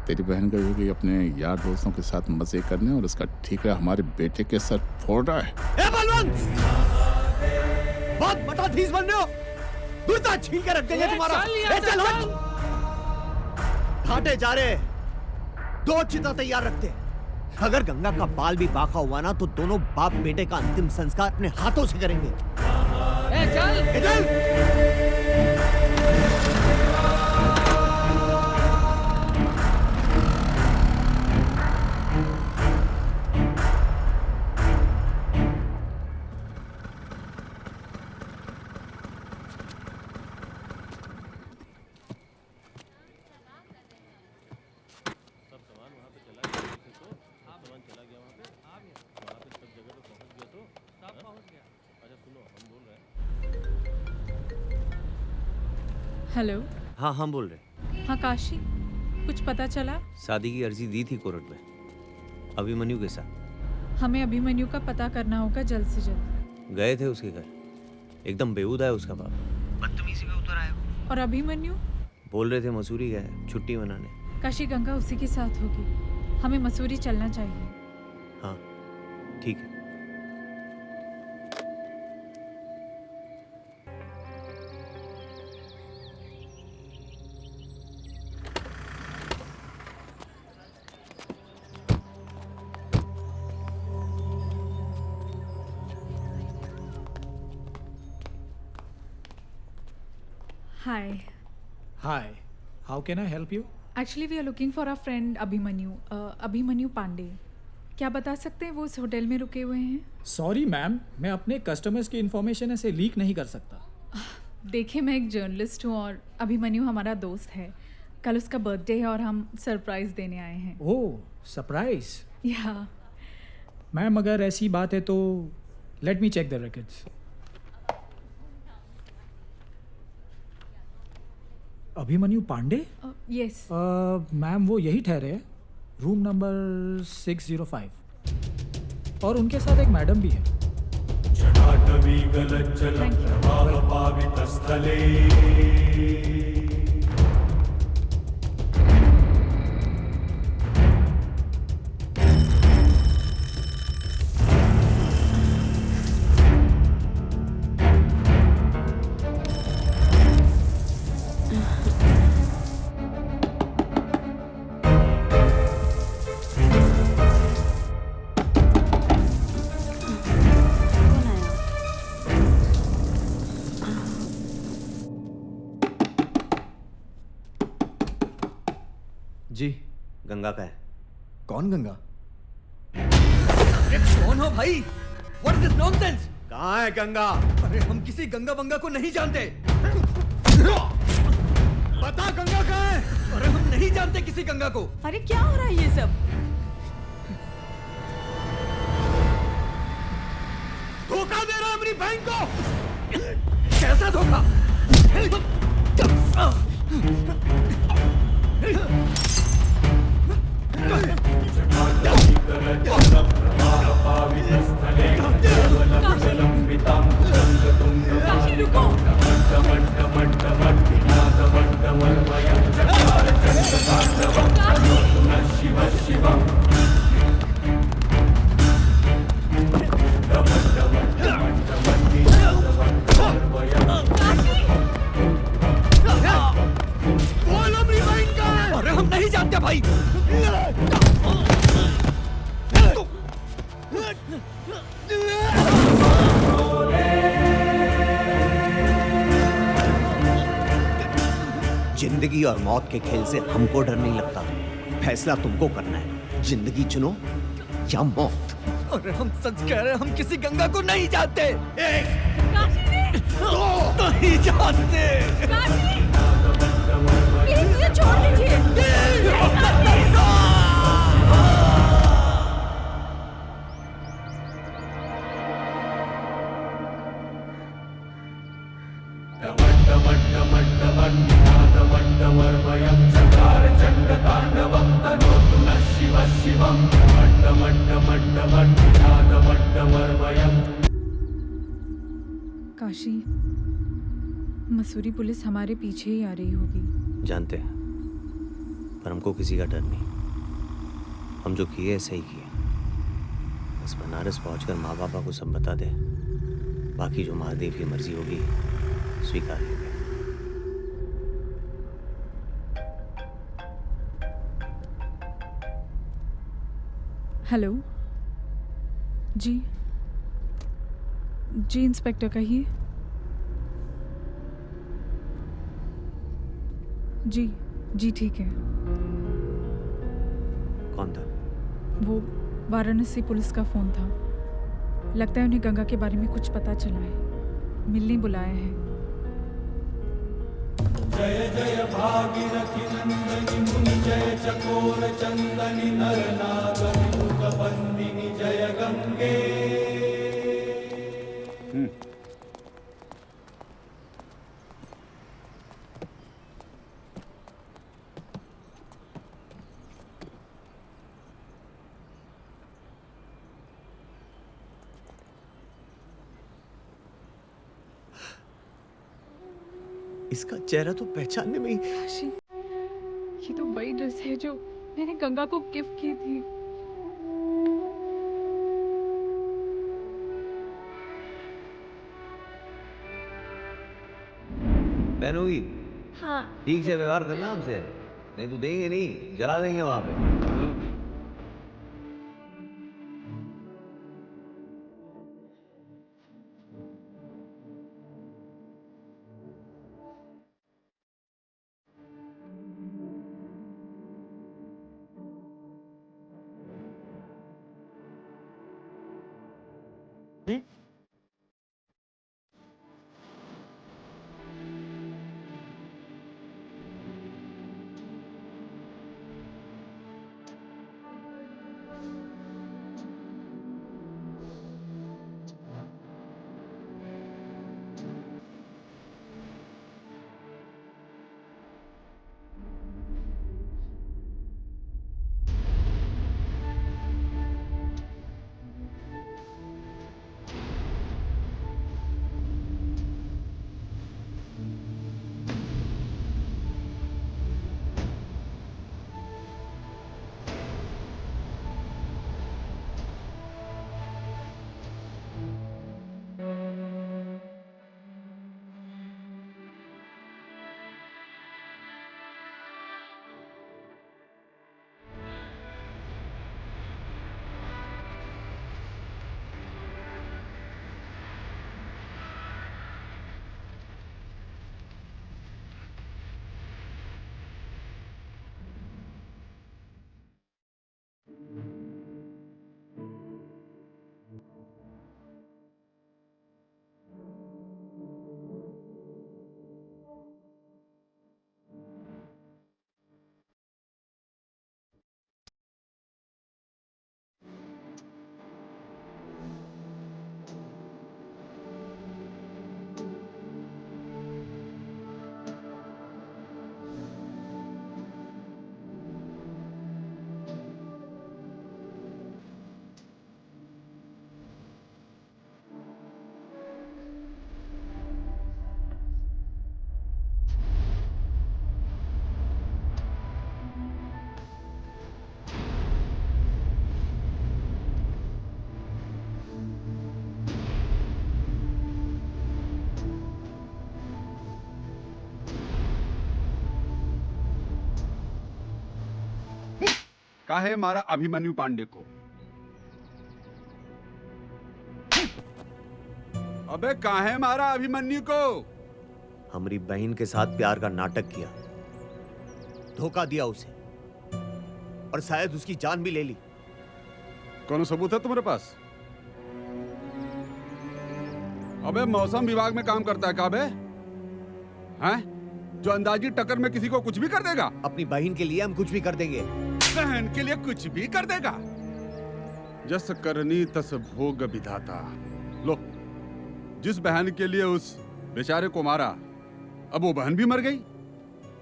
तेरी बहन गई होगी अपने यार दोस्तों के साथ मजे करने, और उसका ठीकरा हमारे बेटे के सर फोड़ रहा है। ए बलवंत, बहुत मटाधीस बन रहे हो। दूसरा छीन के रख देंगे तुम्हारा। चल घाटे जा रहे, 2 चिता तैयार रखते। अगर गंगा का बाल भी बाका हुआ ना, तो दोनों बाप बेटे का अंतिम संस्कार अपने हाथों से करेंगे। चल। हेलो। हाँ हाँ बोल रहे। हाँ काशी, कुछ पता चला? शादी की अर्जी दी थी कोर्ट में अभिमन्यु के साथ। हमें अभिमन्यु का पता करना होगा जल्द से जल्द। गए थे उसके घर, एकदम बेहुदा है उसका बाप। बदतमीजी में उतर आया। और अभिमन्यु? बोल रहे थे मसूरी गए छुट्टी मनाने। काशी गंगा उसी के साथ होगी, हमें मसूरी चलना चाहिए। हाँ ठीक है। Hi. Hi. How can I help you? Actually, we are looking for our friend Abhimanyu, Abhimanyu Pandey. क्या बता सकते हैं वो इस होटल में रुके हुए हैं? सॉरी मैम, मैं अपने कस्टमर्स की इन्फॉर्मेशन ऐसे लीक नहीं कर सकता। देखिए मैं एक जर्नलिस्ट हूँ और अभिमन्यु हमारा दोस्त है। कल उसका बर्थडे है और हम सरप्राइज देने आए हैं। ओह सरप्राइज। या मैम अगर ऐसी बात है तो let me check the records. Abhimanyu Pandey? Yes ma'am वो यही ठहरे हैं, रूम नंबर 605 और उनके साथ एक मैडम भी है। जटाटवीगलज्जलप्रवाहपावितस्थले जी। गंगा का है। कौन गंगा? अरे कौन हो भाई? What is this nonsense? कहाँ है गंगा? अरे हम किसी गंगा बंगा को नहीं जानते। बता गंगा कहाँ है? अरे हम नहीं जानते किसी गंगा को। अरे क्या हो रहा है ये सब? धोखा दे रहा है अपनी बहन को। कैसा धोखा? जटाटवीगलज्जलप्रवाहपावितस्थले केवलविलम्बितां कुतङ्गतुङ्गमट्टमट्टमट्टिनादमट्टमर्वयं चकारचण्डताण्डवं तनोतु नः शिवः शिवम् बोल अपनी बहन कहाँ है? अरे हम नहीं जानते भाई। जिंदगी और मौत के खेल से हमको डर नहीं लगता। फैसला तुमको करना है, जिंदगी चुनो या मौत। अरे हम सच कह रहे हैं, हम किसी गंगा को नहीं जानते। नहीं जानते। प्लीज मुझे छोड़ दीजिए। मट्टमट्टमट्टमट्टिनादमट्टमर्वयं चकारचण्डताण्डवं तनोतु नः शिवः शिवम् मट्टमट्टमट्टमट्टिनादमट्टमर्वयम्। काशी, मसूरी पुलिस हमारे पीछे ही आ रही होगी। जानते हैं, पर हमको किसी का डर नहीं। हम जो किए सही किए। बस बनारस पहुंचकर माँ बापा को सब बता दे। बाकी जो महादेव की मर्जी होगी स्वीकार लेंगे। हेलो जी। जी इंस्पेक्टर कहिए। जी जी ठीक है। कौन था? वो वाराणसी पुलिस का फोन था। लगता है उन्हें गंगा के बारे में कुछ पता चला है, मिलने बुलाया है। जय जय भागीरथी नंदनी मुनि जय चकोर चंदनी नर नागनि मुख बंदिनी जय गंगे। इसका चेहरा तो पहचानने में ही। काशी, ये तो वही ड्रेस है जो मैंने गंगा को गिफ्ट की थी। बहन होगी? हाँ। ठीक से व्यवहार करना हमसे, नहीं तो देंगे नहीं, जला देंगे वहां पे। काहे मारा अभिमन्यु पांडे को? अबे काहे मारा अभिमन्यु को? हमारी बहन के साथ प्यार का नाटक किया, धोखा दिया उसे, और शायद उसकी जान भी ले ली। कौन सबूत है तुम्हारे पास? अबे मौसम विभाग में काम करता है काबे? हैं? जो अंदाजी टक्कर में किसी को कुछ भी कर देगा? अपनी बहन के लिए हम कुछ भी कर देंगे। बहन के लिए कुछ भी कर देगा? जस करनी तस भोग विधाता। लो, जिस बहन के लिए उस बेचारे को मारा, अब वो बहन भी मर गई,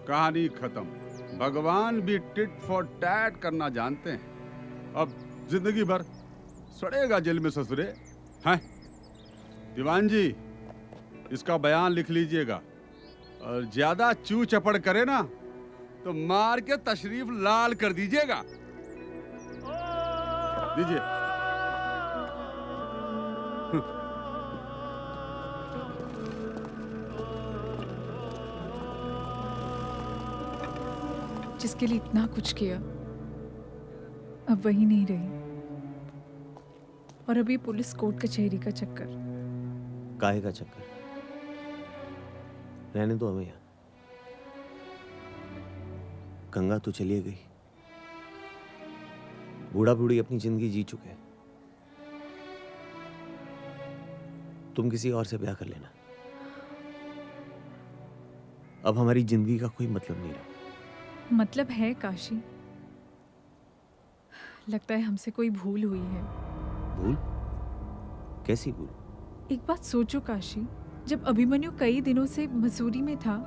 कहानी खत्म। भगवान भी टिट फॉर टैट करना जानते हैं। अब जिंदगी भर सड़ेगा जेल में ससुरे। हैं? दीवान जी, इसका बयान लिख लीजिएगा, और ज्यादा चू चपड़ करे ना तो मार के तशरीफ लाल कर दीजिएगा। दीजिए। जिसके लिए इतना कुछ किया, अब वही नहीं रही, और अभी पुलिस कोर्ट कचहरी का चक्कर। काहे का चक्कर? रहने दो हमें यहाँ। गंगा तो चली गई, बूढ़ा बूढ़ी अपनी जिंदगी जी चुके हैं। तुम किसी और से ब्याह कर लेना, अब हमारी जिंदगी का कोई मतलब नहीं रहा। मतलब है काशी, लगता है हमसे कोई भूल हुई है। भूल? कैसी भूल? एक बात सोचो काशी, जब अभिमन्यु कई दिनों से मसूरी में था,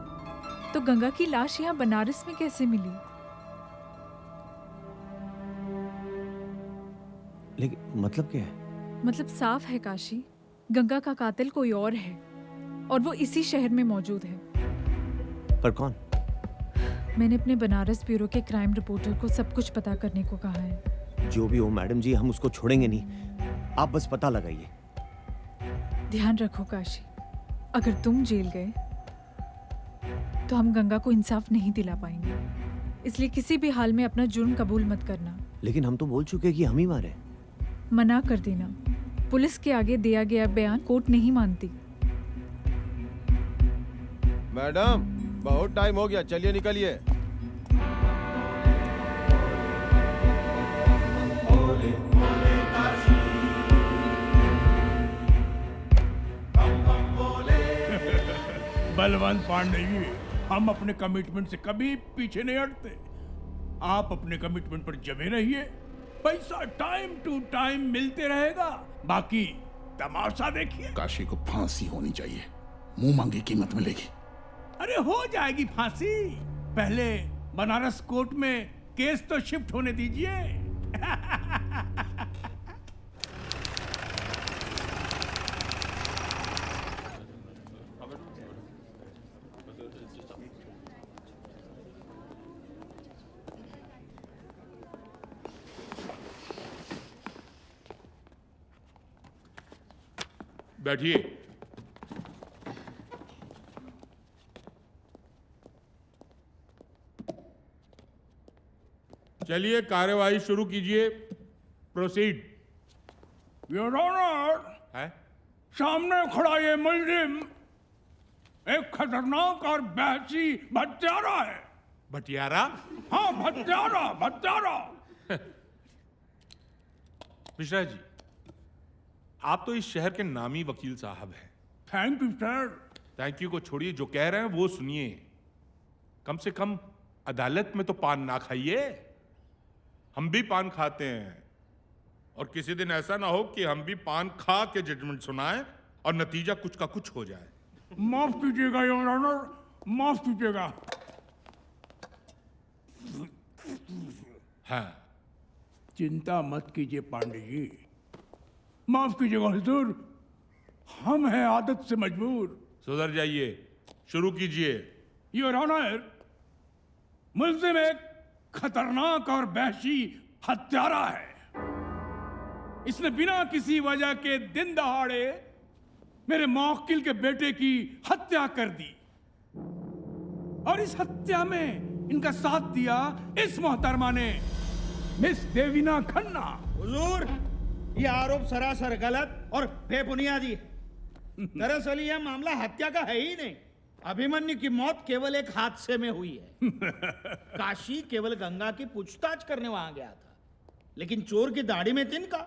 तो गंगा की लाश यहाँ बनारस में कैसे मिली? लेकिन मतलब क्या है? मतलब साफ है काशी, गंगा का कातिल कोई और है, और वो इसी शहर में मौजूद है। पर कौन? मैंने अपने बनारस ब्यूरो के क्राइम रिपोर्टर को सब कुछ पता करने को कहा है। जो भी हो मैडम जी, हम उसको छोड़ेंगे नहीं, आप बस पता लगाइए। ध्यान रखो काशी, अगर तुम जेल गए तो हम गंगा को इंसाफ नहीं दिला पाएंगे, इसलिए किसी भी हाल में अपना जुर्म कबूल मत करना। लेकिन हम तो बोल चुके कि हम ही मारे। मना कर देना, पुलिस के आगे दिया गया बयान कोर्ट नहीं मानती। मैडम, बहुत टाइम हो गया, चलिए निकलिए। बलवंत पांडे जी, हम अपने कमिटमेंट से कभी पीछे नहीं हटते। आप अपने कमिटमेंट पर जमे रहिए, पैसा टाइम टू टाइम मिलते रहेगा, बाकी तमाशा देखिए। काशी को फांसी होनी चाहिए, मुंह मांगी कीमत मिलेगी। अरे हो जाएगी फांसी, पहले बनारस कोर्ट में केस तो शिफ्ट होने दीजिए। बैठिए। चलिए कार्यवाही शुरू कीजिए। प्रोसीड। योर ऑनर, है? सामने खड़ा ये मुलजिम एक खतरनाक और बहसी भत्यारा है। भटियारा? हाँ, भत्यारा भत्यारा। मिश्रा जी, आप तो इस शहर के नामी वकील साहब हैं। Thank you sir. Thank you को छोड़िए, जो कह रहे हैं वो सुनिए। कम से कम अदालत में तो पान ना खाइए। हम भी पान खाते हैं, और किसी दिन ऐसा ना हो कि हम भी पान खा के जजमेंट सुनाएं और नतीजा कुछ का कुछ हो जाए। माफ कीजिएगा योर ऑनर, माफ कीजिएगा। हाँ, चिंता मत कीजिए पांडे जी, माफ कीजिएगा हुजूर, हम हैं आदत से मजबूर। सुधर जाइए, शुरू कीजिए। योर ऑनर, मुल्जिम एक खतरनाक और वहशी हत्यारा है। इसने बिना किसी वजह के दिन दहाड़े मेरे मौकिल के बेटे की हत्या कर दी, और इस हत्या में इनका साथ दिया इस मोहतरमा ने, मिस देवीना खन्ना। हुजूर, ये आरोप सरासर गलत और बेबुनियादी है। दरअसल यह मामला हत्या का है ही नहीं। अभिमन्यु की मौत केवल एक हादसे में हुई है। काशी केवल गंगा की पूछताछ करने वहां गया था, लेकिन चोर की दाढ़ी में तिनका।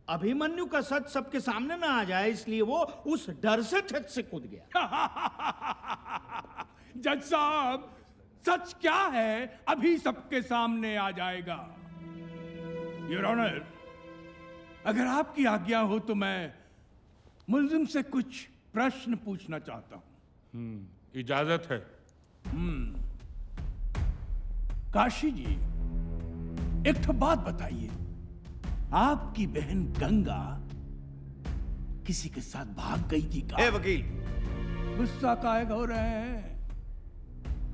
अभिमन्यु का सच सबके सामने ना आ जाए, इसलिए वो उस डर से छत से कूद गया। जज साहब, सच क्या है अभी सबके सामने आ जाएगा। योर ऑनर, अगर आपकी आज्ञा हो तो मैं मुल्जिम से कुछ प्रश्न पूछना चाहता हूं। इजाजत है। काशी जी, एक तो बात बताइए, आपकी बहन गंगा किसी के साथ भाग गई थी का? ए वकील, गुस्सा काहे हो रहे हैं?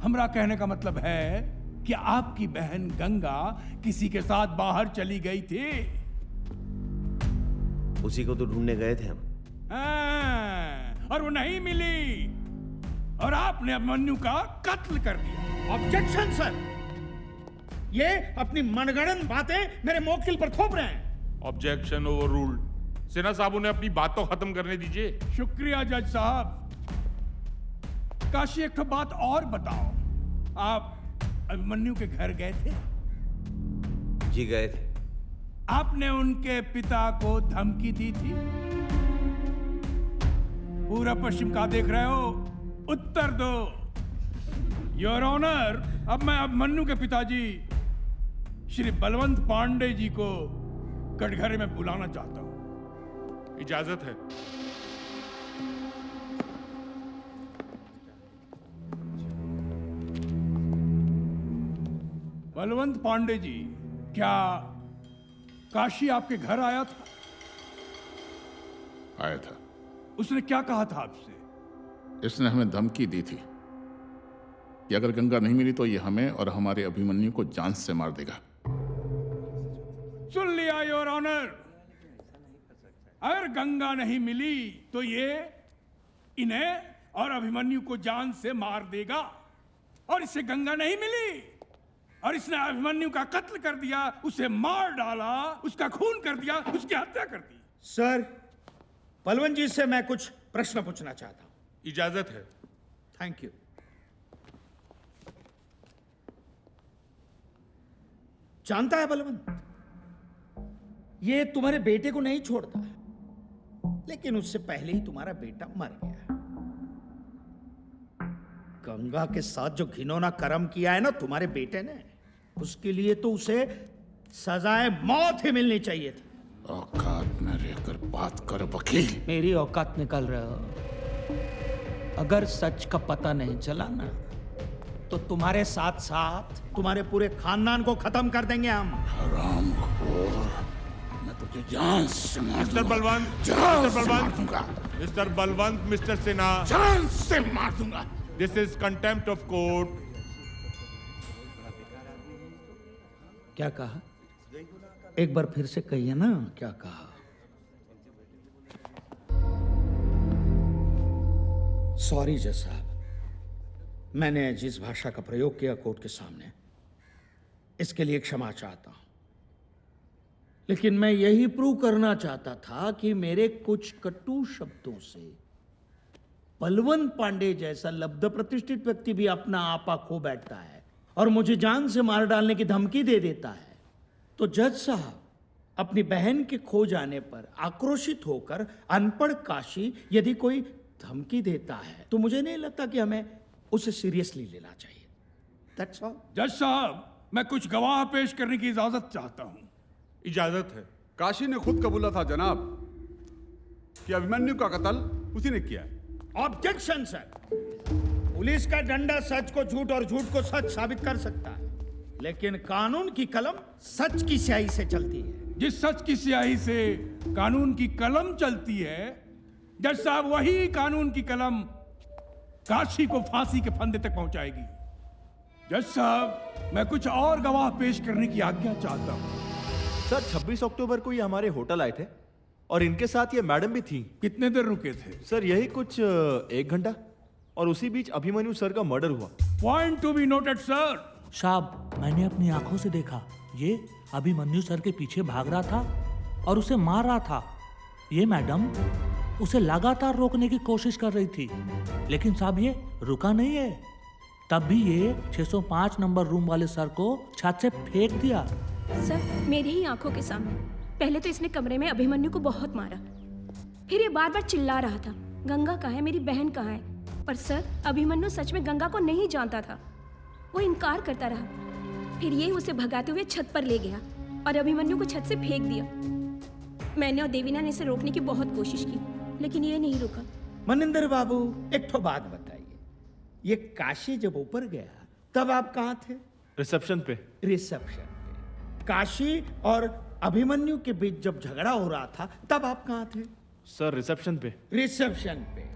हमरा कहने का मतलब है कि आपकी बहन गंगा किसी के साथ बाहर चली गई थी। उसी को तो ढूंढने गए थे हम। और वो नहीं मिली, और आपने अभिमन्यु का कत्ल कर दिया। ऑब्जेक्शन सर, ये अपनी मनगढ़ंत बातें मेरे मौकिल पर थोप रहे हैं। Objection overruled. सिन्हा साहब, उन्हें अपनी बात तो खत्म करने दीजिए। शुक्रिया जज साहब। काशी, एक तो बात और बताओ, आप अभिमन्यु के घर गए थे? जी गए थे। आपने उनके पिता को धमकी दी थी? पूरब पश्चिम का देख रहे हो? उत्तर दो। योर ऑनर, अब मैं अभिमन्यु के पिताजी श्री बलवंत पांडे जी को कटघरे में बुलाना चाहता हूं। इजाजत है। बलवंत पांडे जी, क्या काशी आपके घर आया था? आया था। उसने क्या कहा था आपसे? इसने हमें धमकी दी थी कि अगर गंगा नहीं मिली तो ये हमें और हमारे अभिमन्यु को जान से मार देगा। सुन लिया योर ऑनर, अगर गंगा नहीं मिली तो ये इन्हें और अभिमन्यु को जान से मार देगा, और इससे गंगा नहीं मिली और इसने अभिमन्यु का कत्ल कर दिया, उसे मार डाला, उसका खून कर दिया, उसकी हत्या कर दी। सर, बलवंत जी से मैं कुछ प्रश्न पूछना चाहता हूं। इजाजत है। Thank you. जानता है बलवंत, ये तुम्हारे बेटे को नहीं छोड़ता, लेकिन उससे पहले ही तुम्हारा बेटा मर गया। गंगा के साथ जो घिनौना कर्म किया है ना तुम्हारे बेटे ने, उसके लिए तो उसे सजाए मौत ही मिलनी चाहिए थी। औकात में रहकर बात कर वकील। मेरी औकात निकाल रहे हो। अगर सच का पता नहीं चला ना, तो तुम्हारे साथ साथ तुम्हारे पूरे खानदान को खत्म कर देंगे हम। हरामखोर, मैं तुझे जान से मार मिस्टर बलवंत, जान मिस्टर से मार बलवंत, दूंगा। मिस्टर बलवंत, मिस्टर सिन्हा, जान से मार दूंगा। This is contempt of court. क्या कहा? एक बार फिर से कहिए ना, क्या कहा? सॉरी जज साहब, मैंने जिस भाषा का प्रयोग किया कोर्ट के सामने, इसके लिए क्षमा चाहता हूं। लेकिन मैं यही प्रूव करना चाहता था कि मेरे कुछ कटु शब्दों से बलवंत पांडे जैसा लब्ध प्रतिष्ठित व्यक्ति भी अपना आपा खो बैठता है और मुझे जान से मार डालने की धमकी दे देता है। तो जज साहब, अपनी बहन के खो जाने पर आक्रोशित होकर अनपढ़ काशी यदि कोई धमकी देता है तो मुझे नहीं लगता कि हमें उसे सीरियसली लेना चाहिए। That's all. जज साहब, मैं कुछ गवाह पेश करने की इजाजत चाहता हूँ। इजाजत है। काशी ने खुद कबूला था जनाब कि अभिमन्यु का कत्ल उसी ने किया है। Objection sir. पुलिस का डंडा सच को झूठ और झूठ को सच साबित कर सकता है, लेकिन कानून की कलम सच की स्याही से चलती है। जिस सच की स्याही से कानून की कलम चलती है, जज साहब, वही कानून की कलम काशी को फांसी के फंदे तक पहुंचाएगी। जज साहब, मैं कुछ और गवाह पेश करने की आज्ञा चाहता हूं। सर 26 अक्टूबर को ये हमारे होटल आए थे और इनके साथ ये मैडम भी थी। कितने देर रुके थे? सर यही कुछ 1 घंटा, और उसी बीच अभिमन्यु सर का मर्डर हुआ। Point to be noted sir. साहब, मैंने अपनी आंखों से देखा, ये अभिमन्यु सर के पीछे भाग रहा था और उसे मार रहा था। ये मैडम उसे लगातार रोकने की कोशिश कर रही थी, लेकिन साहब ये रुका नहीं है। तब भी ये 605 नंबर रूम वाले सर को छत से फेंक दिया। सर, मेरी ही आंखों के सामने पहले तो इसने कमरे में अभिमन्यु को बहुत मारा, फिर ये बार बार चिल्ला रहा था, गंगा कहाँ है, मेरी बहन कहाँ है। पर सर, अभिमन्यु सच में गंगा को नहीं जानता था, वो इनकार करता रहा। फिर ये उसे भगाते हुए छत पर ले गया और अभिमन्यु को छत से फेंक दिया। मैंने और देवीना ने इसे रोकने की बहुत कोशिश की, लेकिन ये नहीं रुका। मनिंदर बाबू, एक तो बात बताइए, ये काशी जब ऊपर गया तब आप कहाँ थे? रिसेप्शन पे। रिसेप्शन पे। काशी और अभिमन्यु के बीच जब झगड़ा हो रहा था तब आप कहाँ थे? सर रिसेप्शन पे। रिसेप्शन पे।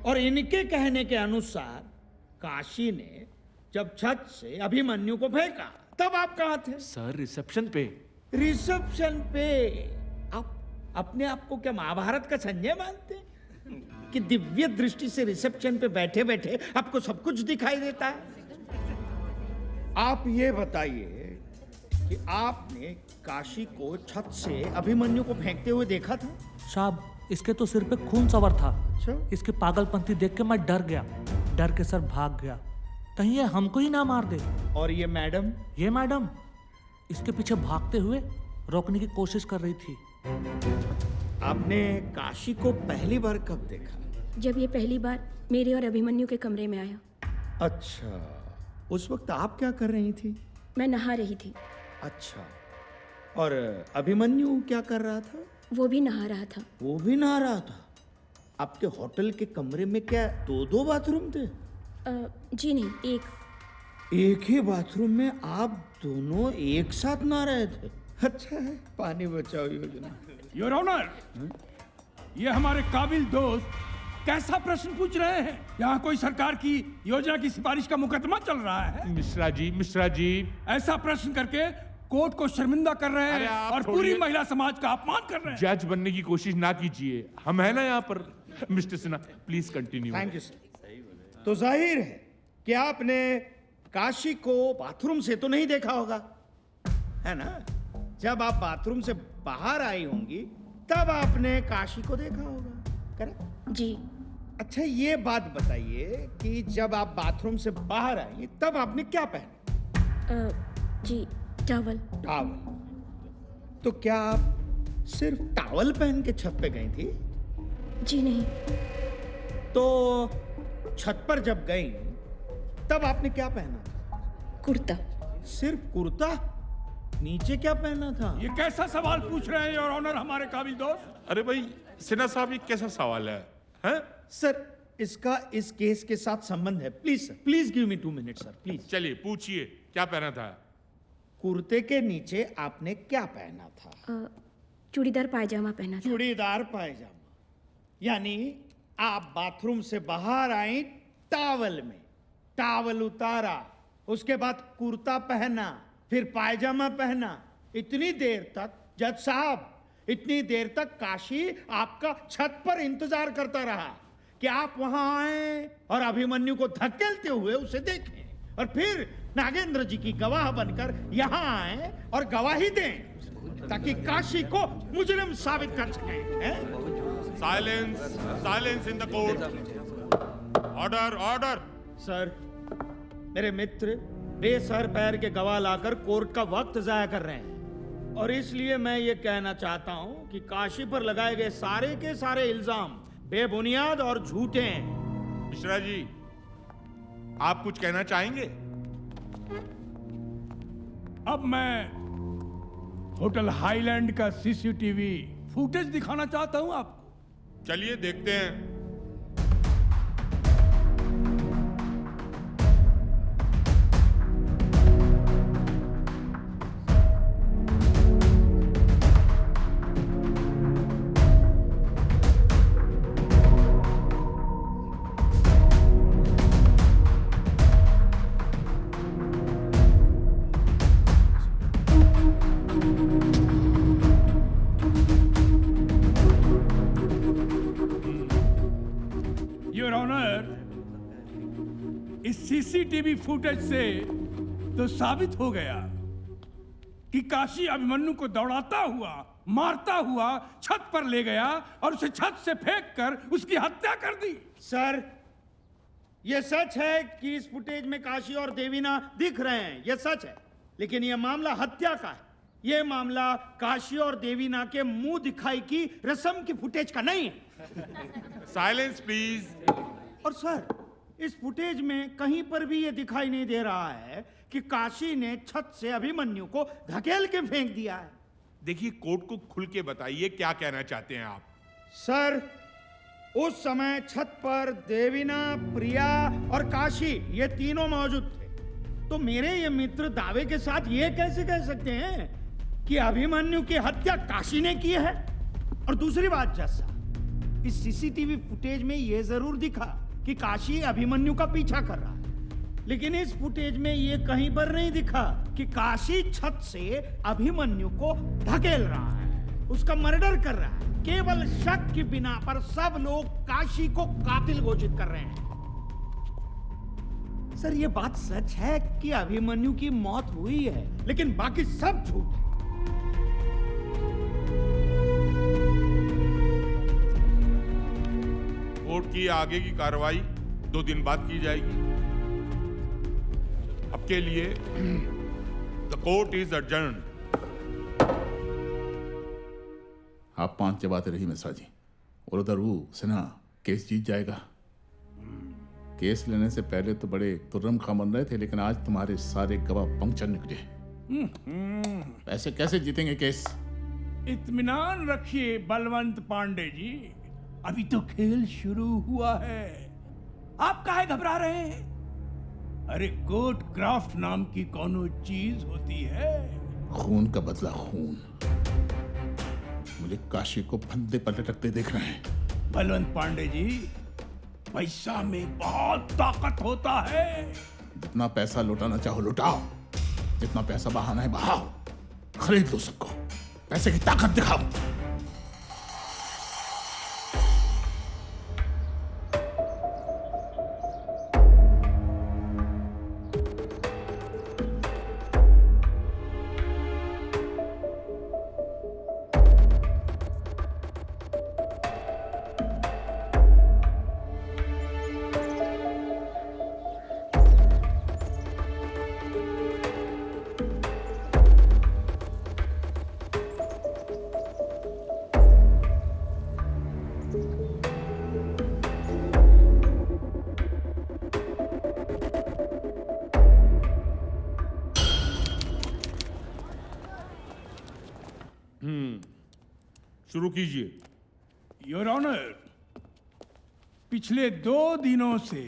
और इनके कहने के अनुसार काशी ने जब छत से अभिमन्यु को फेंका तब आप कहाँ थे? सर रिसेप्शन पे। रिसेप्शन पे। आप अपने आप को क्या महाभारत का संजय मानते हैं कि दिव्य दृष्टि से रिसेप्शन पे बैठे बैठे आपको सब कुछ दिखाई देता है? आप ये बताइए कि आपने काशी को छत से अभिमन्यु को फेंकते हुए देखा था? साहब, इसके तो सिर पे खून सवार था। अच्छा? इसके पागलपंती देख के मैं डर गया, डर के सर भाग गया, कहीं ये हमको ही ना मार दे। और ये मैडम? ये मैडम इसके पीछे भागते हुए रोकने की कोशिश कर रही थी। आपने काशी को पहली बार कब देखा? जब ये पहली बार मेरे और अभिमन्यु के कमरे में आया। अच्छा, उस वक्त आप क्या कर रही थी? मैं नहा रही थी। अच्छा, और अभिमन्यु क्या कर रहा था? वो भी नहा रहा था। वो भी नहा रहा था? आपके होटल के कमरे में क्या 2-2 बाथरूम थे? जी नहीं, एक। एक ही बाथरूम में आप दोनों एक साथ नहा रहे थे? अच्छा है, पानी बचाओ योजना। योर ऑनर, ये हमारे काबिल दोस्त कैसा प्रश्न पूछ रहे हैं? यहाँ कोई सरकार की योजना की सिफारिश का मुकदमा चल रहा है। मिश्रा जी ऐसा प्रश्न करके कोर्ट को शर्मिंदा कर रहे हैं और पूरी महिला समाज का अपमान कर रहे हैं। जज बनने की कोशिश ना कीजिए, हम है ना यहाँ पर। Mister Sinha, please continue. Thank you sir. तो जाहिर है कि आपने काशी को बाथरूम से तो नहीं देखा होगा, है ना? जब आप बाथरूम से बाहर आई होंगी तब आपने काशी को देखा होगा, करेक्ट? जी। अच्छा, ये बात बताइए कि जब आप बाथरूम से बाहर आई तब आपने क्या पहना? जी, टॉवल। टॉवल। तो क्या आप सिर्फ टॉवल पहन के छत पे गई थी? जी नहीं। तो छत पर जब गई तब आपने क्या पहना था? कुर्ता। सिर्फ कुर्ता? नीचे क्या पहना था? ये कैसा सवाल पूछ रहे हैं योर ऑनर हमारे काबिल दोस्त? अरे भाई सिन्हा साहब, ये कैसा सवाल है, हैं? सर, इसका इस केस के साथ संबंध है। Please sir, please give me 2 minute sir, please. चलिए पूछिए, क्या पहना था? कुर्ते के नीचे आपने क्या पहना था? चूड़ीदार पायजामा पहना था। चूड़ीदार पायजामा, यानी आप बाथरूम से बाहर आई टॉवल में, टॉवल उतारा, उसके बाद कुर्ता पहना, फिर पायजामा पहना। इतनी देर तक जज साहब, इतनी देर तक काशी आपका छत पर इंतजार करता रहा कि आप वहां आए और अभिमन्यु को धकेलते हुए उसे देखें, और फिर नागेंद्र जी की गवाह बनकर यहां आए और गवाही दें ताकि काशी को मुजरिम साबित कर सकें। Silence, silence in the court. Order, order. Sir, मेरे मित्र बेसर पैर के गवाह लाकर कोर्ट का वक्त जाया कर रहे हैं। और इसलिए मैं ये कहना चाहता हूं कि काशी पर लगाए गए सारे के सारे इल्जाम बेबुनियाद और झूठे हैं। मिश्रा जी, आप कुछ कहना चाहेंगे? अब मैं होटल हाईलैंड का सीसीटीवी फुटेज दिखाना चाहता हूं आपको। चलिए देखते हैं। योर ऑनर, इस सीसीटीवी फुटेज से तो साबित हो गया कि काशी अभिमन्यु को दौड़ाता हुआ, मारता हुआ छत पर ले गया और उसे छत से फेंककर उसकी हत्या कर दी। सर, यह सच है कि इस फुटेज में काशी और देवीना दिख रहे हैं, यह सच है। लेकिन यह मामला हत्या का है। यह मामला काशी और देवीना के मुंह दिखाई की रस्म की फुटेज का नहीं है। Silence please. और सर, इस फुटेज में कहीं पर भी यह दिखाई नहीं दे रहा है कि काशी ने छत से अभिमन्यु को धकेल के फेंक दिया है। देखिए, कोर्ट को खुल के बताइए क्या कहना चाहते हैं आप। सर, उस समय छत पर देवीना, प्रिया और काशी ये तीनों मौजूद थे। तो मेरे ये मित्र दावे के साथ ये कैसे कह सकते हैं कि अभिमन्यु की हत्या काशी ने की है? और दूसरी बात जैसा, इस सीसीटीवी फुटेज में ये जरूर दिखा कि काशी अभिमन्यु का पीछा कर रहा है, लेकिन इस फुटेज में ये कहीं पर नहीं दिखा कि काशी छत से अभिमन्यु को धकेल रहा है, उसका मर्डर कर रहा है। केवल शक की बिना पर सब लोग काशी को कातिल घोषित कर रहे हैं। सर, ये बात सच है कि अभिमन्यु की मौत हुई है, लेकिन बाकी सब झूठ है। कोर्ट की आगे की कार्रवाई 2 दिन बाद की जाएगी। अब के लिए द कोर्ट इज अडजर्न्ड। आप 5 जबाते रही मिश्रा जी, और उधर वो सिन्हा केस जीत जाएगा। केस लेने से पहले तो बड़े तुर्रम खा बन रहे थे, लेकिन आज तुम्हारे सारे गवाह पंक्चर निकले। पैसे कैसे जीतेंगे केस? इत्मीनान रखिए बलवंत पांडे जी, अभी तो खेल शुरू हुआ है। आप काहे घबरा रहे हैं? अरे कोर्ट क्राफ्ट नाम की कोनो चीज होती है। खून का बदला खून। मुझे काशी को फंदे पर लटकते देख रहे हैं। बलवंत पांडे जी, पैसा में बहुत ताकत होता है। जितना पैसा लुटाना चाहो लुटाओ, जितना पैसा बहाना है बहाओ, खरीद लो सबको। पैसे की ताकत दिखाओ। शुरू कीजिए। योर ऑनर, पिछले 2 दिनों से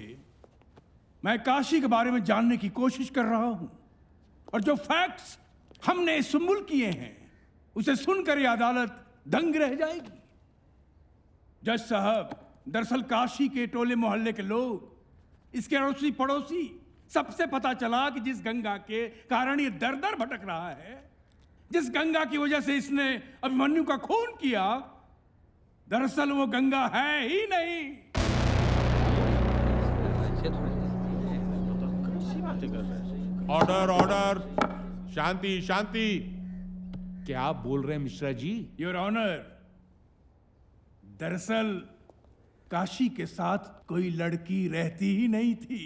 मैं काशी के बारे में जानने की कोशिश कर रहा हूं, और जो फैक्ट्स हमने सुम्बुल किए हैं उसे सुनकर ये अदालत दंग रह जाएगी। जज साहब, दरअसल काशी के टोले मोहल्ले के लोग, इसके अड़ोसी पड़ोसी, सबसे पता चला कि जिस गंगा के कारण ये दर दर भटक रहा है, जिस गंगा की वजह से इसने अभिमन्यु का खून किया, दरअसल वो गंगा है ही नहीं। ऑर्डर ऑर्डर, शांति शांति। क्या बोल रहे हैं मिश्रा जी? योर ऑनर, दरअसल काशी के साथ कोई लड़की रहती ही नहीं थी।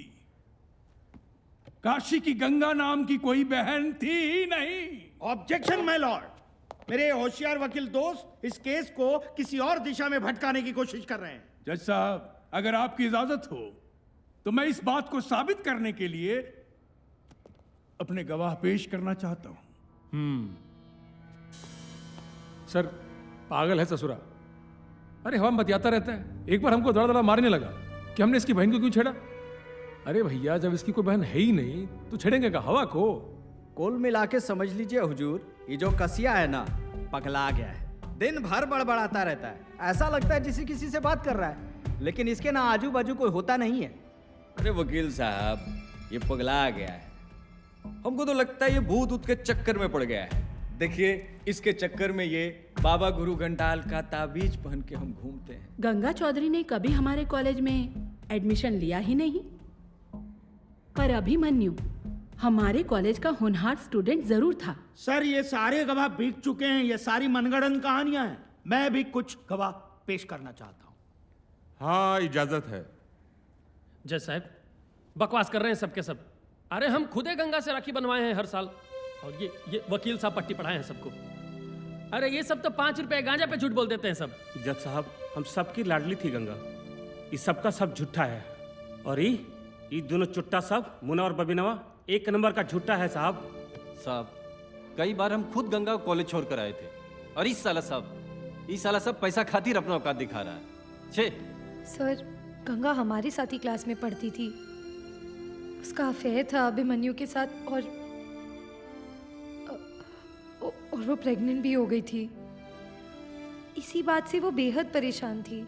काशी की गंगा नाम की कोई बहन थी ही नहीं। ऑब्जेक्शन माय लॉर्ड, मेरे होशियार वकील दोस्त इस केस को किसी और दिशा में भटकाने की कोशिश कर रहे हैं। जज साहब, अगर आपकी इजाजत हो तो मैं इस बात को साबित करने के लिए अपने गवाह पेश करना चाहता हूं। सर, पागल है ससुरा। अरे हवा में बतियाता रहता है, एक बार हमको दड़ा दड़ा मारने लगा कि हमने इसकी बहन को क्यों छेड़ा। अरे भैया, जब इसकी कोई बहन है ही नहीं तो छेड़ेंगे का हवा को। कुल मिला के समझ लीजिए हुजूर, ये जो कसिया है ना, पगला गया है। दिन भर बड़बड़ाता रहता है, ऐसा लगता है जैसे किसी से बात कर रहा है, लेकिन इसके ना आजू बाजू कोई होता नहीं है। अरे वकील साहब, ये पगला गया है। हमको तो लगता है ये भूत ऊत के चक्कर में पड़ गया है। देखिए, इसके चक्कर में ये बाबा गुरु घंटाल का ताबीज पहन के हम घूमते हैं। गंगा चौधरी ने कभी हमारे कॉलेज में एडमिशन लिया ही नहीं, पर अभिमन्यु हमारे कॉलेज का होनहार स्टूडेंट जरूर था। सर, ये सारे गवाह बीत चुके हैं, ये सारी मनगढ़ंत कहानियां हैं। मैं भी कुछ गवाह पेश करना चाहता हूं। हाँ, इजाजत है। जज साहब, बकवास कर रहे हैं सबके सब। अरे हम खुदे गंगा से राखी बनवाए हैं हर साल, और ये वकील साहब पट्टी पढ़ाए हैं सबको। अरे ये सब तो 5 रुपए गांजा पे झूठ बोल देते हैं सब। जज साहब, हम सबकी लाडली थी गंगा, ये सबका सब झूठा है। और ये दोनों चुट्टा सब, मुना और बबीनवा, एक नंबर का झूठा है साहब। साहब, कई बार हम खुद गंगा को कॉलेज छोड़ कर आए थे, और इस साला सब पैसा खातिर अपना औकात दिखा रहा है। छे सर, गंगा हमारी साथ ही क्लास में पढ़ती थी। उसका अफेयर था अभिमन्यु के साथ, और वो प्रेग्नेंट भी हो गई थी। इसी बात से वो बेहद परेशान थी।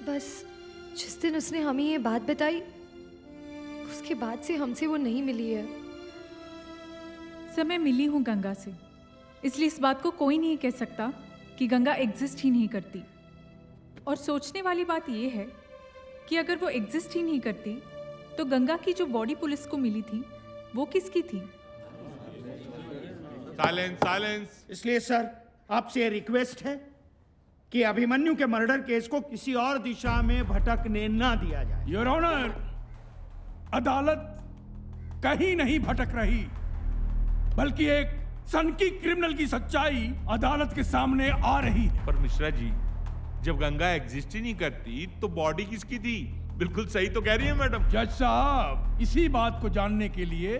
बस जिस दिन उसने हमें ये बात बताई, उसके बाद से हमसे वो नहीं मिली है। सर, मैं मिली हूँ गंगा से, इसलिए इस बात को कोई नहीं कह सकता कि गंगा एग्जिस्ट ही नहीं करती। और सोचने वाली बात यह है कि अगर वो एग्जिस्ट ही नहीं करती तो गंगा की जो बॉडी पुलिस को मिली थी वो किसकी थी? Silence, silence. इसलिए सर, आपसे ये रिक्वेस्ट है कि अभिमन्यु के मर्डर केस को किसी और दिशा में भटकने ना दिया जाए। योर ऑनर, अदालत कहीं नहीं भटक रही, बल्कि एक सनकी क्रिमिनल की सच्चाई अदालत के सामने आ रही है। पर मिश्रा जी, जब गंगा एग्जिस्ट ही नहीं करती तो बॉडी किसकी थी? बिल्कुल सही तो कह रही है मैडम। जज साहब, इसी बात को जानने के लिए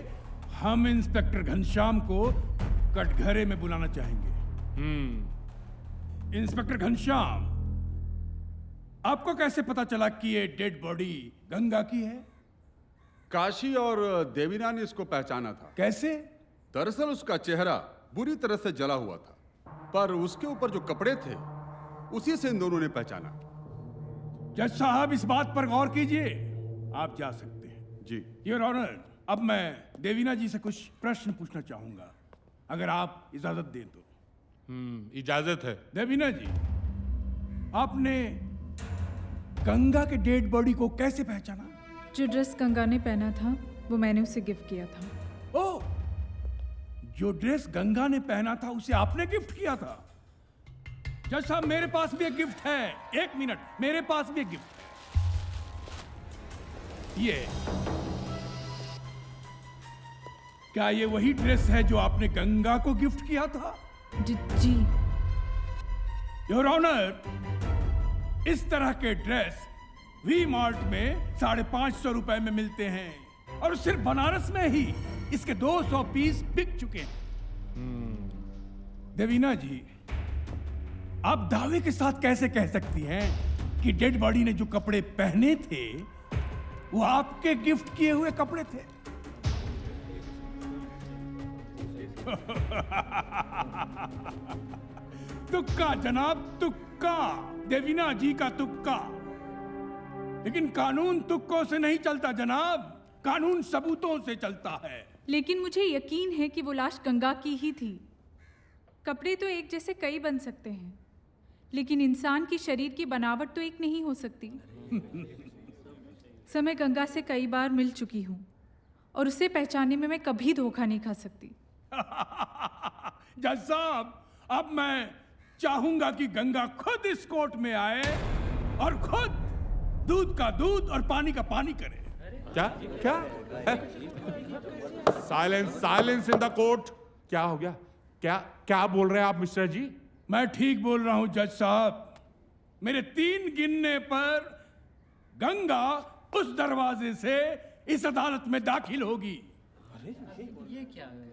हम इंस्पेक्टर घनश्याम को कटघरे में बुलाना चाहेंगे। इंस्पेक्टर घनश्याम, आपको कैसे पता चला कि ये डेड बॉडी गंगा की है? काशी और देवीना ने इसको पहचाना था। कैसे? दरअसल उसका चेहरा बुरी तरह से जला हुआ था, पर उसके ऊपर जो कपड़े थे उसी से इन दोनों ने पहचाना। जज साहब, इस बात पर गौर कीजिए। आप जा सकते हैं। जी। योर ऑनर, अब मैं देवीना जी से कुछ प्रश्न पूछना चाहूंगा, अगर आप इजाजत दें तो। इजाजत है। देवीना जी, आपने गंगा के डेड बॉडी को कैसे पहचाना? जो ड्रेस गंगा ने पहना था वो मैंने उसे गिफ्ट किया था। ओह, जो ड्रेस गंगा ने पहना था उसे आपने गिफ्ट किया था? जज साहब, मेरे पास भी एक गिफ्ट है। एक मिनट, मेरे पास भी एक गिफ्ट। ये क्या ये वही ड्रेस है जो आपने गंगा को गिफ्ट किया था? जी। योर ऑनर, इस तरह के ड्रेस वी मार्ट में 550 रुपए में मिलते हैं, और सिर्फ बनारस में ही इसके 200 पीस बिक चुके हैं। देवीना जी, आप दावे के साथ कैसे कह सकती हैं कि डेड बॉडी ने जो कपड़े पहने थे वो आपके गिफ्ट किए हुए कपड़े थे? तुक्का जनाब, तुक्का। देवीना जी का तुक्का। लेकिन कानून तुक्कों से नहीं चलता जनाब, कानून सबूतों से चलता है। लेकिन मुझे यकीन है कि वो लाश गंगा की ही थी। कपड़े तो एक जैसे कई बन सकते हैं, लेकिन इंसान की शरीर की बनावट तो एक नहीं हो सकती। समय गंगा से कई बार मिल चुकी हूँ, और उसे पहचानने में मैं कभी धोखा नहीं खा सकती। जज साहब, अब मैं चाहूंगा कि गंगा खुद इस कोर्ट में आए और खुद दूध का दूध और पानी का पानी करे। क्या? Silence, silence in the court. क्या हो गया? क्या बोल रहे हैं आप मिश्रा जी? मैं ठीक बोल रहा हूं जज साहब। मेरे 3 गिनने पर गंगा उस दरवाजे से इस अदालत में दाखिल होगी। ये क्या है?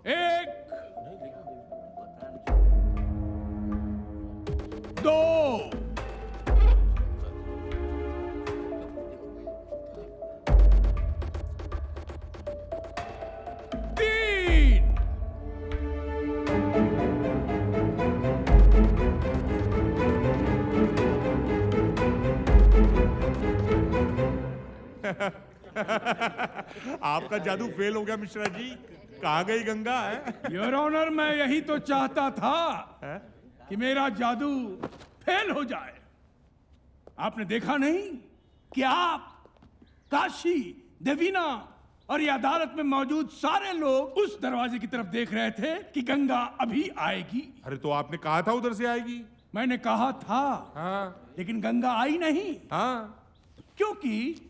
एक, 2, 3। आपका जादू फेल हो गया मिश्रा जी। कहाँ गई गंगा है? योर ऑनर, मैं यही तो चाहता था कि मेरा जादू फेल हो जाए। आपने देखा नहीं कि आप, काशी, देवीना और ये अदालत में मौजूद सारे लोग उस दरवाजे की तरफ देख रहे थे कि गंगा अभी आएगी। अरे तो आपने कहा था उधर से आएगी। मैंने कहा था, लेकिन गंगा आई नहीं। क्योंकि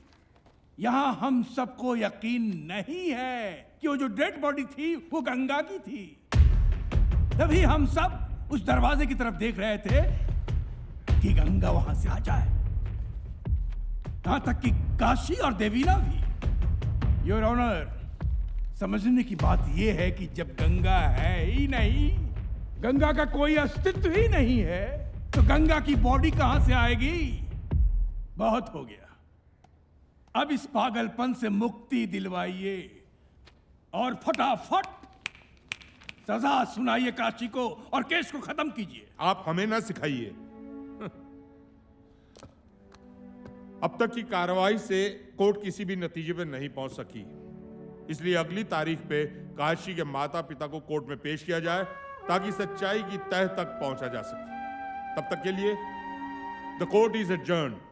यहां हम सबको यकीन नहीं है कि वो जो डेड बॉडी थी वो गंगा की थी। तभी हम सब उस दरवाजे की तरफ देख रहे थे कि गंगा वहां से आ जाए। यहां तक कि काशी और देवीना भी। योर ऑनर, समझने की बात यह है कि जब गंगा है ही नहीं, गंगा का कोई अस्तित्व ही नहीं है, तो गंगा की बॉडी कहां से आएगी? बहुत हो गया। अब इस पागलपन से मुक्ति दिलवाइए और फटाफट सजा सुनाइए काशी को और केस को खत्म कीजिए। आप हमें ना सिखाइए। अब तक की कार्रवाई से कोर्ट किसी भी नतीजे पर नहीं पहुंच सकी, इसलिए अगली तारीख पे काशी के माता पिता को कोर्ट में पेश किया जाए ताकि सच्चाई की तह तक पहुंचा जा सके। तब तक के लिए the court is adjourned.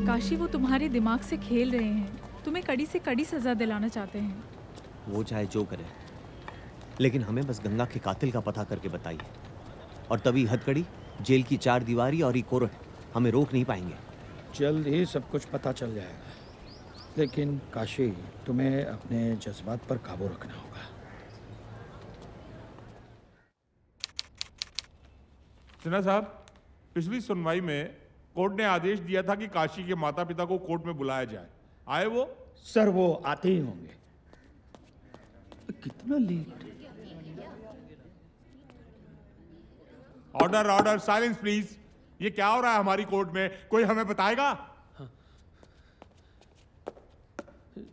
Kashi, वो तुम्हारे दिमाग से खेल रहे हैं, तुम्हें कड़ी से कड़ी सजा दिलाना चाहते हैं। वो चाहे जो करे, लेकिन हमें बस गंगा के कातिल का पता करके बताइए, और तभी हथकड़ी, जेल की 4 दीवारी और ये कोर्ट हमें रोक नहीं पाएंगे। जल्द ही सब कुछ पता चल जाएगा, लेकिन काशी, तुम्हें अपने जज्बात पर काबू रखना होगा। सिन्हा साहब, पिछली सुनवाई में कोर्ट ने आदेश दिया था कि काशी के माता पिता को कोर्ट में बुलाया जाए। आए वो? सर, वो आते ही होंगे। कितना late? Order, order, silence please. ये क्या हो रहा है हमारी कोर्ट में? कोई हमें बताएगा?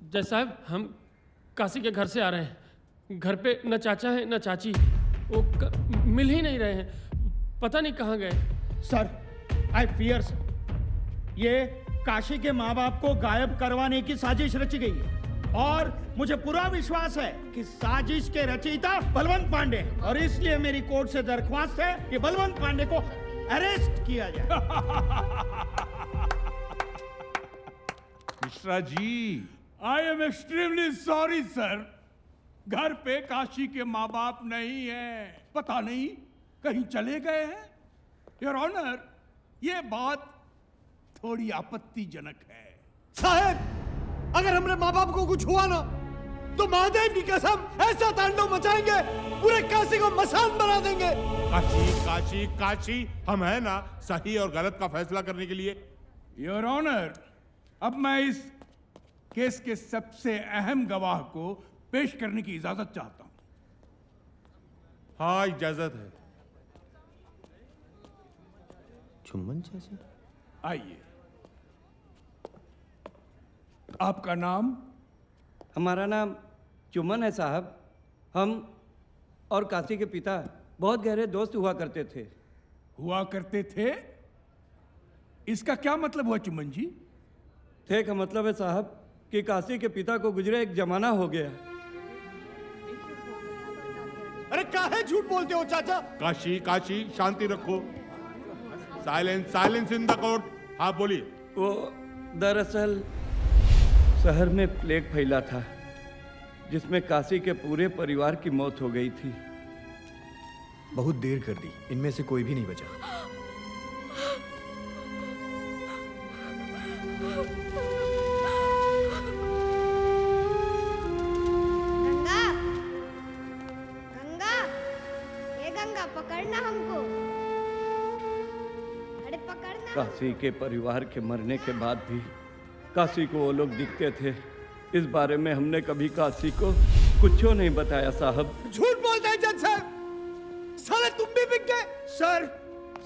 जज साहब, हम काशी के घर से आ रहे हैं। घर पे न चाचा है न चाची, वो मिल ही नहीं रहे हैं। पता नहीं कहाँ गए। सर, आई फियर ये काशी के माँ बाप को गायब करवाने की साजिश रची गई है, और मुझे पूरा विश्वास है कि साजिश के रचयिता बलवंत पांडे हैं, और इसलिए मेरी कोर्ट से दरख्वास्त है कि बलवंत पांडे को अरेस्ट किया जाए। Mishra ji, I am extremely sorry sir. घर पे काशी के माँ बाप नहीं हैं, पता नहीं कहीं चले गए हैं। योर ऑनर, ये बात थोड़ी आपत्तिजनक है। साहब, अगर हमारे माँ बाप को कुछ हुआ ना, तो महादेव की कसम ऐसा तांडव मचाएंगे, पूरे काशी को मसान बना देंगे। काशी, काशी, काशी, हम है ना सही और गलत का फैसला करने के लिए। योर ऑनर, अब मैं इस केस के सबसे अहम गवाह को पेश करने की इजाजत चाहता हूं। हाँ, इजाजत है। चुम्बन जैसे? आइए। आपका नाम? हमारा नाम चुमन है साहब। हम और काशी के पिता बहुत गहरे दोस्त हुआ करते थे। हुआ करते थे? इसका क्या मतलब हुआ चुमन जी? थे का मतलब है साहब कि काशी के पिता को गुजरे एक जमाना हो गया। अरे काहे झूठ बोलते हो चाचा? काशी, काशी, शांति रखो। Silence, silence in the court. हाँ, बोलिए। वो दरअसल शहर में प्लेग फैला था, जिसमें काशी के पूरे परिवार की मौत हो गई थी। बहुत देर कर दी, इनमें से कोई भी नहीं बचा। पकड़ना हमको, अरे पकड़ना। काशी के परिवार के मरने के बाद भी काशी को वो लोग दिखते थे। इस बारे में हमने कभी काशी को कुछ नहीं बताया साहब। झूठ बोलते हैं जज साहब, साले तुम भी बिक गए। सर,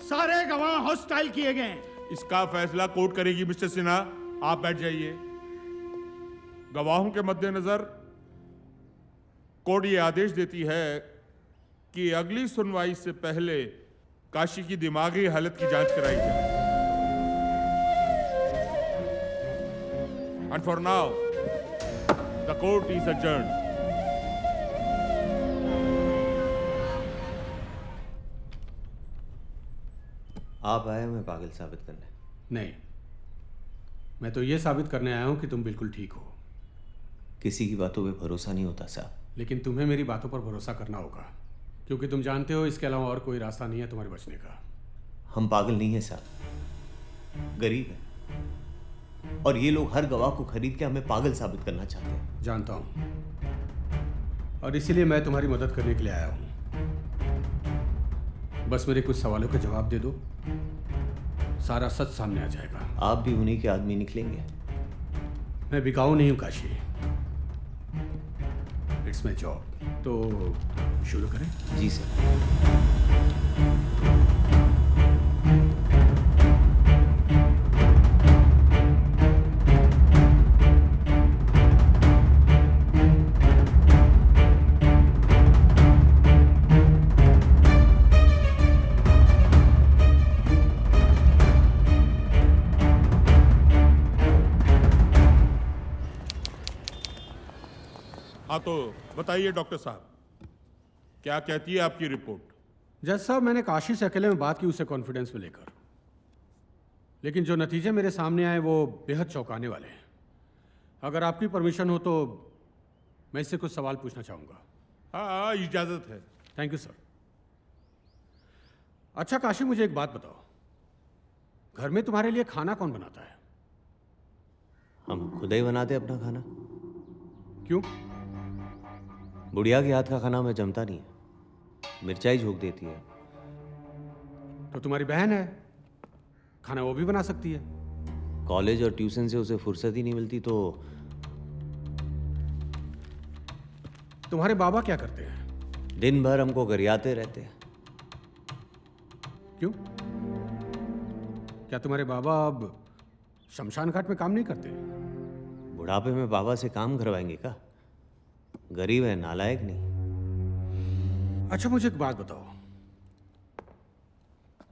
सारे गवाह हॉस्टाइल किए गए हैं। इसका फैसला कोर्ट करेगी मिस्टर सिन्हा, आप बैठ जाइए। गवाहों के मद्देनजर कोर्ट ये आदेश देती है कि अगली सुनवाई से पहले काशी की दिमागी हालत की जांच कराई जाए। And for now, the court is adjourned. आप आए मैं पागल साबित करने? नहीं, मैं तो ये साबित करने आया हूं कि तुम बिल्कुल ठीक हो। किसी की बातों पे भरोसा नहीं होता साहब। लेकिन तुम्हें मेरी बातों पर भरोसा करना होगा, क्योंकि तुम जानते हो इसके अलावा और कोई रास्ता नहीं है तुम्हारे बचने का। हम पागल नहीं है साहब, गरीब है, और ये लोग हर गवाह को खरीद के हमें पागल साबित करना चाहते हैं। जानता हूं, और इसीलिए मैं तुम्हारी मदद करने के लिए आया हूं। बस मेरे कुछ सवालों के जवाब दे दो, सारा सच सामने आ जाएगा। आप भी उन्हीं के आदमी निकलेंगे। मैं बिकाऊ नहीं हूं काशी, इट्स माई जॉब। तो शुरू करें? जी सर। हाँ तो बताइए डॉक्टर साहब, क्या कहती है आपकी रिपोर्ट? जज साहब, मैंने काशी से अकेले में बात की उसे कॉन्फिडेंस में लेकर, लेकिन जो नतीजे मेरे सामने आए वो बेहद चौंकाने वाले हैं। अगर आपकी परमिशन हो तो मैं इससे कुछ सवाल पूछना चाहूँगा। हाँ, इजाज़त है। Thank you sir. अच्छा काशी, मुझे एक बात बताओ, घर में तुम्हारे लिए खाना कौन बनाता है? हम खुद ही बनाते अपना खाना। क्यों? बुढ़िया के हाथ का खाना हमें जमता नहीं है, मिर्चाई झोंक देती है। तो तुम्हारी बहन है, खाना वो भी बना सकती है। कॉलेज और ट्यूशन से उसे फुर्सत ही नहीं मिलती। तो तुम्हारे बाबा क्या करते हैं? दिन भर हमको गरियाते रहते हैं। क्यों? क्या तुम्हारे बाबा अब शमशान घाट में काम नहीं करते? बुढ़ापे में बाबा से काम करवाएंगे का? गरीब है, नालायक नहीं। अच्छा मुझे एक बात बताओ,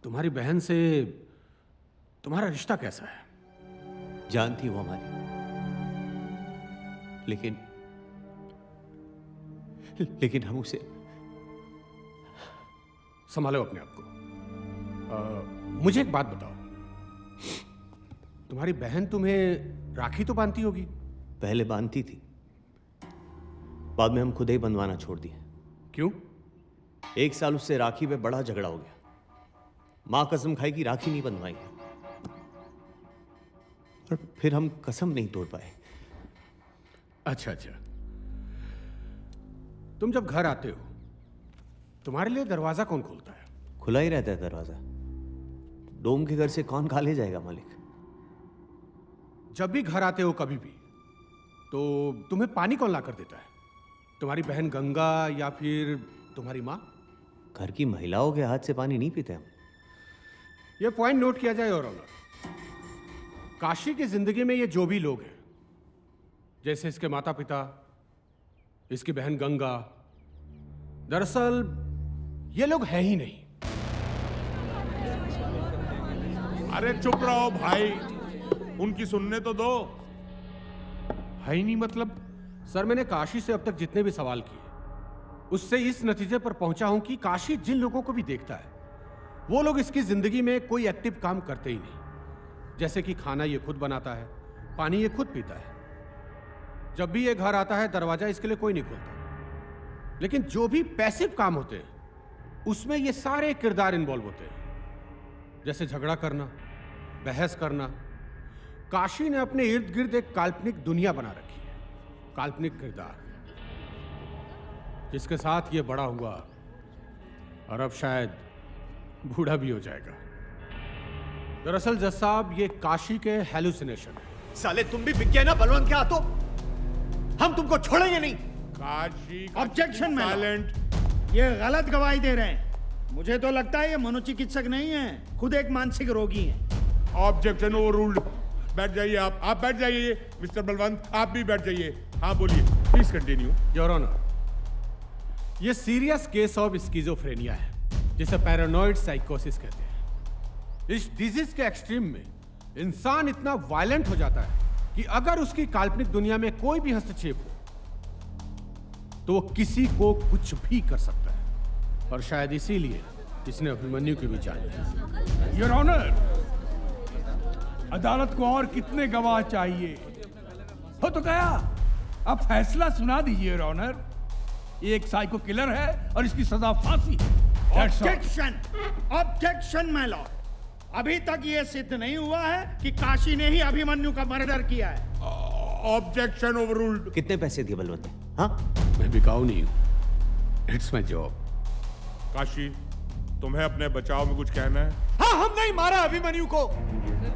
तुम्हारी बहन से तुम्हारा रिश्ता कैसा है? जानती वो हमारी, लेकिन हम उसे संभालो अपने आप को। मुझे एक बात बताओ, तुम्हारी बहन तुम्हें राखी तो बांधती होगी? पहले बांधती थी, बाद में हम खुद ही बंधवाना छोड़ दिए। क्यों? 1 साल उससे राखी पे बड़ा झगड़ा हो गया। मां कसम खाई कि राखी नहीं बंधवाएंगे, और फिर हम कसम नहीं तोड़ पाए। अच्छा, तुम जब घर आते हो तुम्हारे लिए दरवाजा कौन खोलता है? खुला ही रहता है दरवाजा। डोम के घर से कौन खा ले जाएगा मालिक? जब भी घर आते हो कभी भी, तो तुम्हें पानी कौन ला कर देता है? तुम्हारी बहन गंगा या फिर तुम्हारी माँ? घर की महिलाओं के हाथ से पानी नहीं पीते हम। ये पॉइंट नोट किया जाए। और काशी की जिंदगी में ये जो भी लोग हैं, जैसे इसके माता पिता, इसकी बहन गंगा, दरअसल ये लोग हैं ही नहीं। अरे चुप रहो भाई, उनकी सुनने तो दो। है ही नहीं मतलब? सर, मैंने काशी से अब तक जितने भी सवाल किए उससे इस नतीजे पर पहुंचा हूं कि काशी जिन लोगों को भी देखता है वो लोग इसकी जिंदगी में कोई एक्टिव काम करते ही नहीं। जैसे कि खाना ये खुद बनाता है, पानी ये खुद पीता है। जब भी ये घर आता है दरवाजा इसके लिए कोई नहीं खोलता। लेकिन जो भी पैसिव काम होते हैं उसमें ये सारे किरदार इन्वॉल्व होते हैं, जैसे झगड़ा करना, बहस करना। काशी ने अपने इर्द गिर्द एक काल्पनिक दुनिया बना रखी है, काल्पनिक किरदार, जिसके साथ ये बड़ा हुआ और अब शायद बूढ़ा भी हो जाएगा। दरअसल जज साहब ये काशी के हेलुसिनेशन है। साले तुम भी बिक गए ना बलवंत के हाथों, हम तुमको छोड़ेंगे नहीं। काशी ऑब्जेक्शन में ये गलत गवाही दे रहे हैं। मुझे तो लगता है ये मनोचिकित्सक नहीं है, खुद एक मानसिक रोगी हैं। Objection overruled. बैठ जाइए आप बैठ जाइए। मिस्टर बलवंत आप भी बैठ जाइए। हाँ बोलिए, प्लीज कंटिन्यू। योर ऑनर, ये सीरियस केस ऑफ स्किज़ोफ्रेनिया है, जिसे पैरानॉइड साइकोसिस कहते हैं। इस डिजीज के एक्सट्रीम में इंसान इतना वायलेंट हो जाता है कि अगर उसकी काल्पनिक दुनिया में कोई भी हस्तक्षेप हो तो वो किसी को कुछ भी कर सकता है, और शायद इसीलिए इसने अभिमन्यु की भी जान ली। योर ऑनर, अदालत को और कितने गवाह चाहिए? हो तो गया, अब फैसला सुना दीजिए योर ऑनर। ये एक साइको किलर है और इसकी सजा फांसी है। Objection, objection my Lord. अभी तक ये सिद्ध नहीं हुआ है कि काशी ने ही अभिमन्यु का मर्डर किया है। Objection overruled. कितने पैसे दिए बलवंत ने? हाँ, मैं बिकाऊ नहीं हूं, इट्स माय जॉब। काशी, तुम्हें अपने बचाव में कुछ कहना है? हाँ, हम नहीं मारा अभिमन्यु को,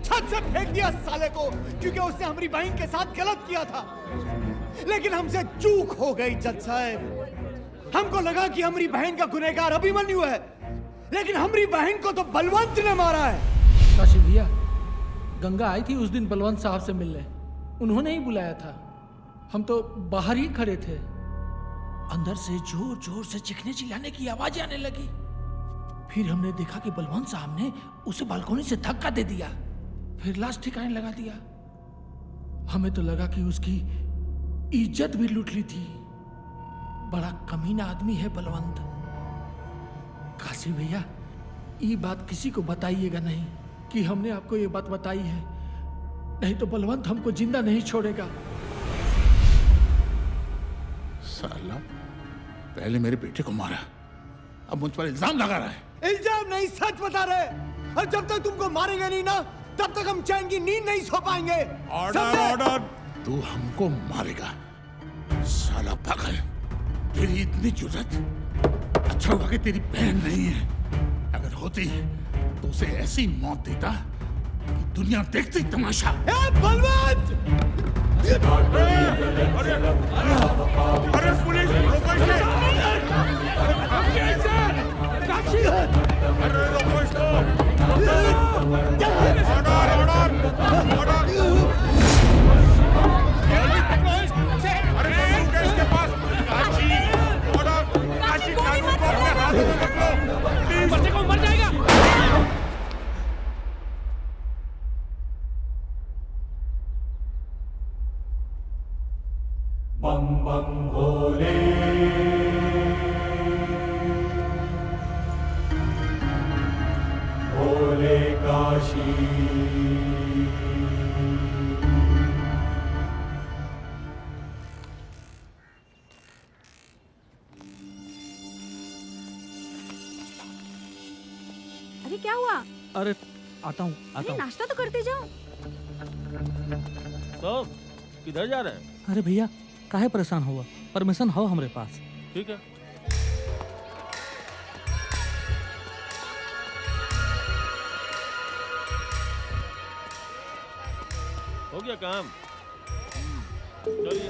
छत से फेंक दिया साले को, क्योंकि उसने हमारी बहन के साथ गलत किया था। लेकिन हमसे चूक हो गई जज साहब। हमको लगा कि हमारी बहन का गुनहगार अभिमन्यु है, लेकिन हमारी बहन को तो बलवंत ने मारा है। काशी भैया, गंगा आई थी उस दिन बलवंत साहब से मिलने, उन्होंने ही बुलाया था। हम तो बाहर ही खड़े थे। अंदर से जोर जोर से चीखने चिल्लाने की आवाज आने लगी। फिर हमने देखा कि बलवंत साहब ने उसे बालकोनी से धक्का दे दिया, फिर लाश ठिकाने लगा दिया। हमें तो लगा कि उसकी इज्जत भी लूट ली थी। बड़ा कमीना आदमी है बलवंत। काशी भैया, ये बात किसी को बताइएगा नहीं कि हमने आपको ये बात बताई है, नहीं तो बलवंत हमको जिंदा नहीं छोड़ेगा। साला, पहले मेरे बेटे को मारा, अब मुझ पर इल्जाम लगा रहा है। इल्जाम नहीं, सच बता रहे। और जब तक तुमको मारेंगे नहीं ना, तब तक हम चैन की नींद नहीं सो पाएंगे। Order, order. तू हमको मारेगा साला पागल। तेरी इतनी जुर्रत, अच्छा हुआ कि तेरी बहन नहीं है। अगर होती तो उसे ऐसी मौत देता कि दुनिया देखती तमाशा। बलवंत! अरे पुलिस, रोको इसे! अरे रोको इसको! Order, order, order! अरे कानून है इसके पास। काशी, ऑर्डर! काशी, कानून को अपने हाथ में पकड़ो, प्लीज। बच्चे को मर जाएगा। बम बम भोले, भोले काशी। अरे क्या हुआ? अरे आता हूँ अरे नाश्ता तो करते जाओ। तो किधर जा रहे हैं? अरे भैया, काहे परेशान हुआ? परमिशन हो हमारे पास। ठीक है। हो गया काम? चलिए।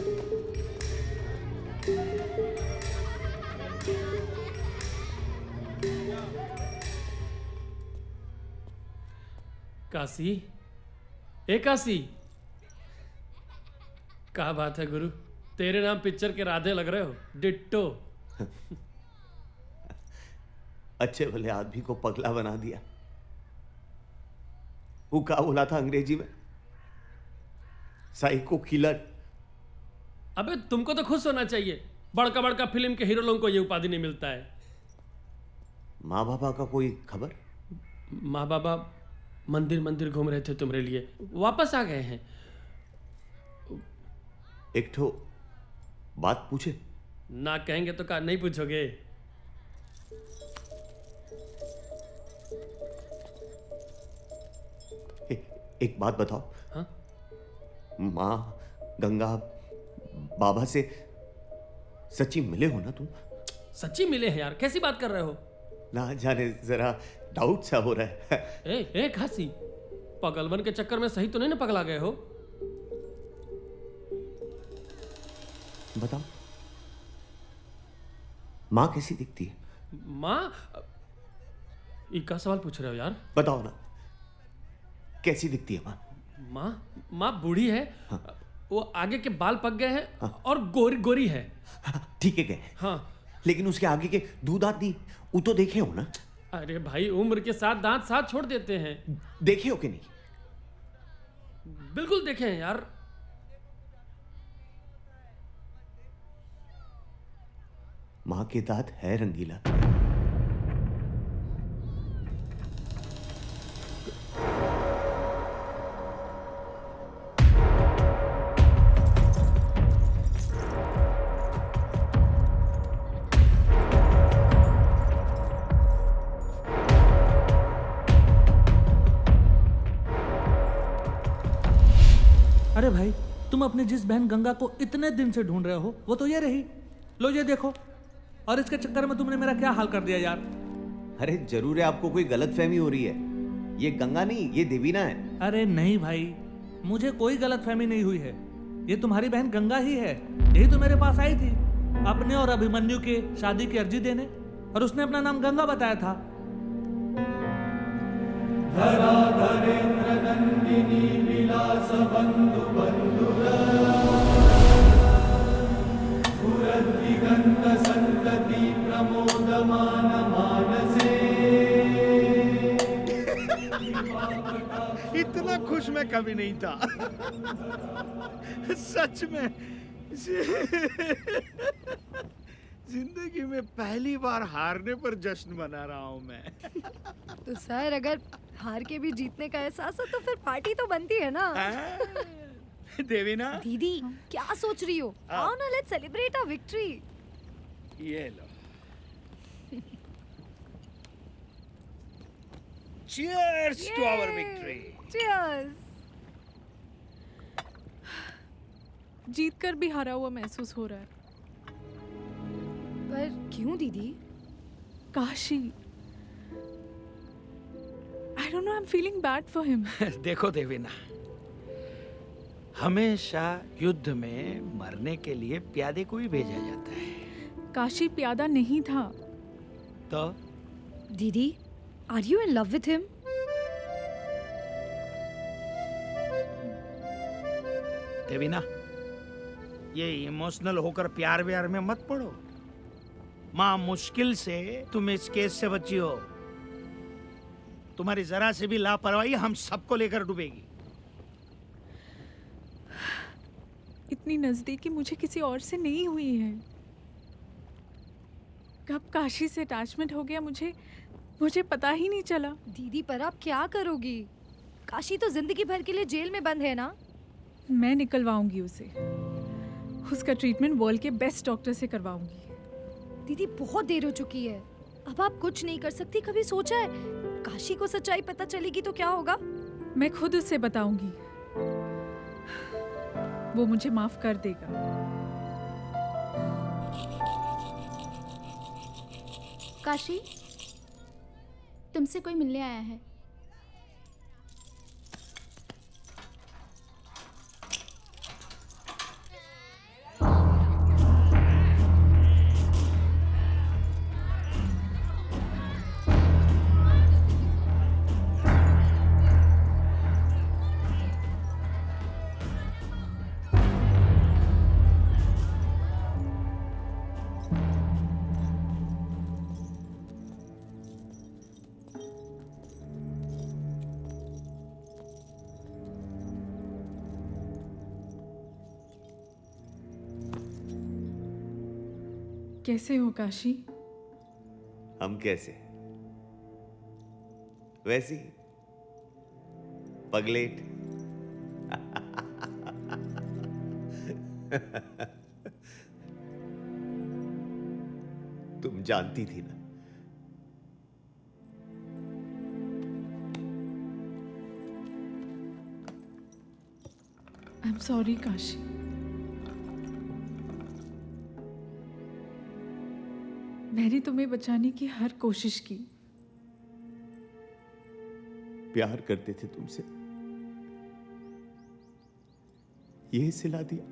काशी, ए काशी, क्या बात है गुरु, तेरे नाम पिक्चर के राधे लग रहे हो, डिट्टो। अच्छे भले आदमी को पगला बना दिया। वो क्या बोला था अंग्रेजी में? Psycho killer. अबे तुमको तो खुश होना चाहिए, बड़का बड़का फिल्म के हीरो लोगों को ये उपाधि नहीं मिलता है। माँ बाबा का कोई खबर? माँ बाबा मंदिर मंदिर घूम रहे थे तुम्हारे लिए, वापस आ गए हैं। एक ठो बात पूछे? ना कहेंगे तो क्या नहीं पूछोगे? एक बात बताओ। हाँ? माँ, गंगा, बाबा से सच्ची मिले हो ना तुम? सच्ची मिले हैं यार, कैसी बात कर रहे हो? ना जाने जरा डाउट सा हो रहा है। ए खासी, पगलवन के चक्कर में सही तो नहीं ना पगला गए हो? बताओ, माँ कैसी दिखती है? माँ? क्या सवाल पूछ रहे हो यार? बताओ ना, कैसी दिखती है माँ? माँ बूढ़ी है। हाँ। वो आगे के बाल पक गए हैं। हाँ। और गोरी गोरी है। ठीक है गए। हाँ, लेकिन उसके आगे के दो दांत नहीं, वो तो देखे हो ना? अरे भाई, उम्र के साथ दांत साथ छोड़ देते हैं। देखे हो कि नहीं? बिल्कुल देखे हैं यार। माँ के दांत है रंगीला। अरे भाई, तुम अपनी जिस बहन गंगा को इतने दिन से ढूंढ रहे हो वो तो ये रही। लो ये देखो। और इसके चक्कर में तुमने मेरा क्या हाल कर दिया यार। अरे जरूर है आपको कोई गलतफहमी हो रही है। ये गंगा नहीं, ये देवीना है। अरे नहीं भाई, मुझे कोई गलतफहमी नहीं हुई है। ये तुम्हारी बहन गंगा ही है। यही तो मेरे पास आई थी अपने और अभिमन्यु के शादी की अर्जी देने, और उसने अपना नाम गंगा बताया था। धराधरेन्द्र नंदिनी विलास बंधु बंधुर दिगंत संतति प्रमोदमान मानसे। इतना खुश मैं कभी नहीं था। सच में जिंदगी में पहली बार हारने पर जश्न मना रहा हूं मैं। तो सर, अगर हार के भी जीतने का एहसास हो तो फिर पार्टी तो बनती है ना। देवीना दीदी, क्या सोच रही हो? आओ ना, लेट्स सेलिब्रेट आवर विक्ट्री। ये लो। Cheers to our victory. Cheers. जीत कर भी हारा हुआ महसूस हो रहा है। पर क्यों दीदी? Kashi, I don't know, I'm feeling bad for him. देखो देवीना, हमेशा युद्ध में मरने के लिए प्यादे को ही भेजा जाता है। काशी प्यादा नहीं था। तो दीदी, are you in love with him? Devina, ये इमोशनल होकर प्यार व्यार में मत पड़ो। माँ मुश्किल से तुम इस केस से बची हो। तुम्हारी जरा से भी लापरवाही हम सबको लेकर डूबेगी। इतनी नजदीकी मुझे किसी और से नहीं हुई है। कब काशी से अटैचमेंट हो गया मुझे पता ही नहीं चला। दीदी, पर आप क्या करोगी? काशी तो जिंदगी भर के लिए जेल में बंद है ना। मैं निकलवाऊंगी उसे। उसका ट्रीटमेंट वर्ल्ड के बेस्ट डॉक्टर से करवाऊंगी। दीदी, बहुत देर हो चुकी है, अब आप कुछ नहीं कर सकती। कभी सोचा है काशी को सच्चाई पता चलेगी तो क्या होगा? मैं खुद उससे बताऊंगी, वो मुझे माफ कर देगा। काशी, तुमसे कोई मिलने आया है। कैसे हो काशी? हम कैसे? वैसी पगलेट। तुम जानती थी ना। I am sorry Kashi. मैंने तुम्हें बचाने की हर कोशिश की। प्यार करते थे तुमसे, ये सिला दिया।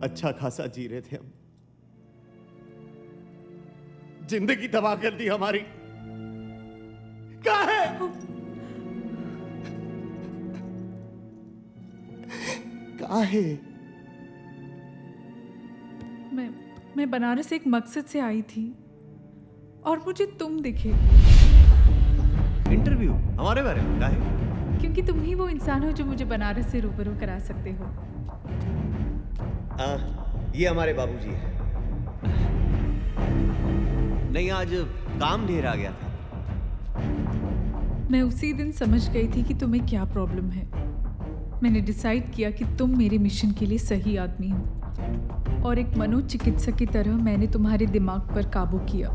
अच्छा खासा जी रहे थे हम, जिंदगी तबाह कर दी हमारी। कहाँ है? कहाँ है? मैं बनारस एक मकसद से आई थी और मुझे तुम दिखे। इंटरव्यू हमारे बारे में क्या है? क्योंकि तुम ही वो इंसान हो जो मुझे बनारस से रूबरू करा सकते हो। ये हमारे बाबूजी है। नहीं, आज काम ढेर आ गया था। मैं उसी दिन समझ गई थी कि तुम्हें क्या प्रॉब्लम है। मैंने डिसाइड किया कि तुम मेरे मिशन के लिए सही आदमी हो और एक मनोचिकित्सक की तरह मैंने तुम्हारे दिमाग पर काबू किया।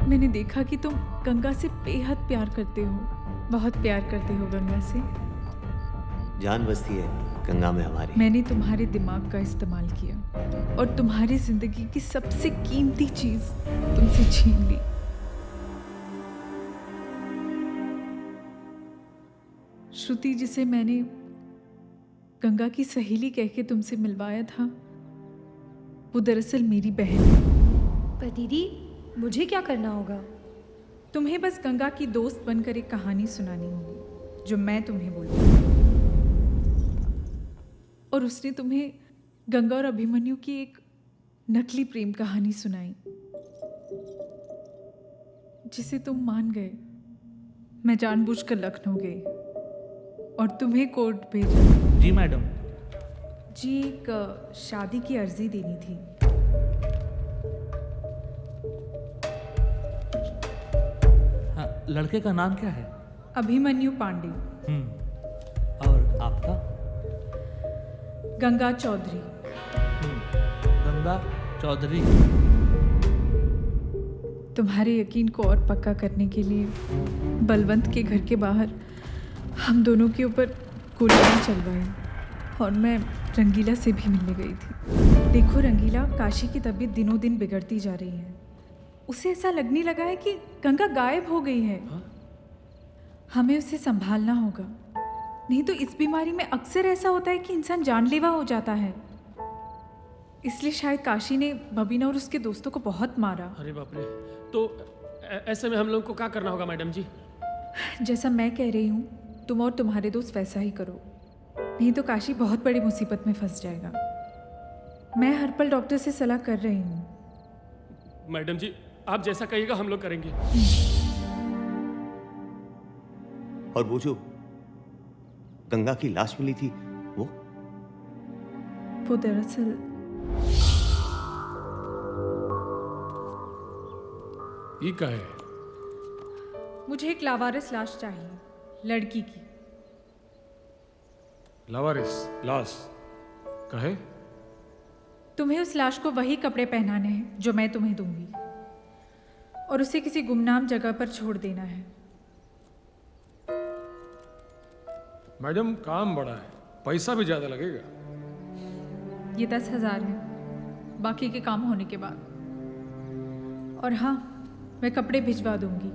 मैंने देखा कि तुम गंगा से बेहद प्यार करते हो, बहुत प्यार करते हो गंगा से। जान बसती है गंगा में हमारी। मैंने तुम्हारे दिमाग का इस्तेमाल किया और तुम्हारी जिंदगी की सबसे कीमती चीज तुमसे छीन ली। श्रुति, जिसे मैंने गंगा की सहेली कह के तुमसे मिलवाया था, वो दरअसल मेरी बहन है। पर दीदी, मुझे क्या करना होगा? तुम्हें बस गंगा की दोस्त बनकर एक कहानी सुनानी होगी जो मैं तुम्हें बोलूंगी। और उसने तुम्हें गंगा और अभिमन्यु की एक नकली प्रेम कहानी सुनाई जिसे तुम मान गए। मैं जानबूझकर लखनऊ गई और तुम्हें कोर्ट भेजा। जी मैडम। जी, एक शादी की अर्जी देनी थी। हाँ, लड़के का नाम क्या है? अभिमन्यु पांडे। और आपका? गंगा चौधरी। गंगा चौधरी। तुम्हारे यकीन को और पक्का करने के लिए बलवंत के घर के बाहर हम दोनों के ऊपर गोलियां चलवाई और मैं रंगीला से भी मिलने गई थी। देखो रंगीला, काशी की तबीयत दिनों दिन बिगड़ती जा रही है। उसे ऐसा लगने लगा है कि गंगा गायब हो गई है। हमें उसे संभालना होगा, नहीं तो इस बीमारी में अक्सर ऐसा होता है कि इंसान जानलेवा हो जाता है। इसलिए शायद काशी ने बबीना और उसके दोस्तों को बहुत मारा। अरे बाप रे, तो ऐसे में हम लोगों को क्या करना होगा मैडम जी? जैसा मैं कह रही हूँ, तुम और तुम्हारे दोस्त वैसा ही करो, नहीं तो काशी बहुत बड़ी मुसीबत में फंस जाएगा। मैं हर पल डॉक्टर से सलाह कर रही हूँ। मैडम जी, आप जैसा कहिएगा हम लोग करेंगे। और वो जो गंगा की लाश मिली थी, वो दरअसल ये क्या है? मुझे एक लावारिस लाश चाहिए, लड़की की। लावारिस लाश कहे? तुम्हें उस लाश को वही कपड़े पहनाने हैं जो मैं तुम्हें दूंगी और उसे किसी गुमनाम जगह पर छोड़ देना है। मैडम, काम बड़ा है, पैसा भी ज्यादा लगेगा। ये 10,000 है, बाकी के काम होने के बाद। और हाँ, मैं कपड़े भिजवा दूंगी।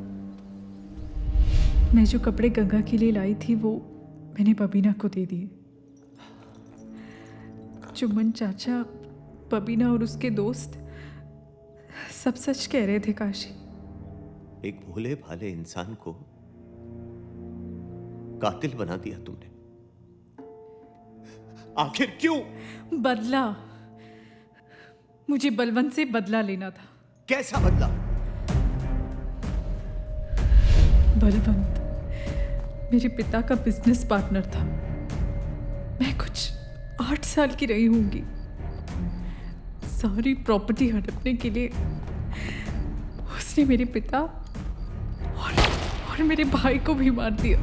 मैं जो कपड़े गंगा के लिए लाई थी वो मैंने बबीना को दे दिए। चुमन चाचा, बबीना और उसके दोस्त सब सच कह रहे थे काशी। एक भोले भाले इंसान को कातिल बना दिया तुमने। आखिर क्यों? बदला। मुझे बलवंत से बदला लेना था। कैसा बदला? बलवंत मेरे पिता का बिजनेस पार्टनर था। मैं कुछ 8 साल की रही होंगी। सारी प्रॉपर्टी हड़पने के लिए उसने मेरे पिता और मेरे भाई को भी मार दिया।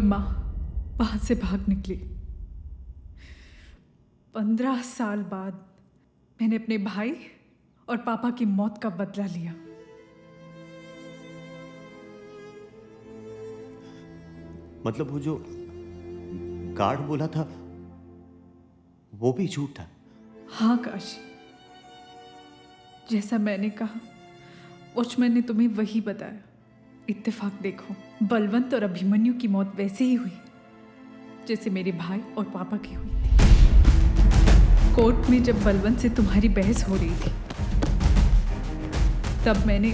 माँ वहां से भाग निकली। 15 साल बाद मैंने अपने भाई और पापा की मौत का बदला लिया। मतलब वो जो गार्ड बोला था वो भी झूठ था? हाँ काशी, जैसा मैंने कहा वॉचमैन ने तुम्हें वही बताया। इत्तेफाक देखो, बलवंत और अभिमन्यु की मौत वैसे ही हुई जैसे मेरे भाई और पापा की हुई थी। कोर्ट में जब बलवंत से तुम्हारी बहस हो रही थी तब मैंने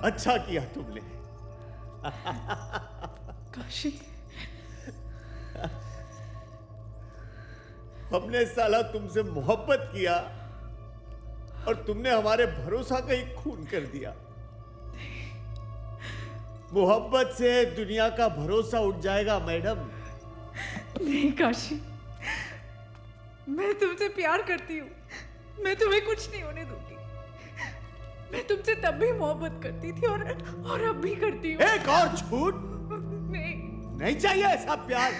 अच्छा किया तुमने। काशी, हमने साला तुमसे मोहब्बत किया और तुमने हमारे भरोसा का ही खून कर दिया। मोहब्बत से दुनिया का भरोसा उठ जाएगा मैडम। नहीं काशी, मैं तुमसे प्यार करती हूँ। मैं तुम्हें कुछ नहीं होने दूंगी। मैं तुमसे तब भी मोहब्बत करती थी और अब भी करती हूँ। एक और झूठ? नहीं चाहिए ऐसा प्यार।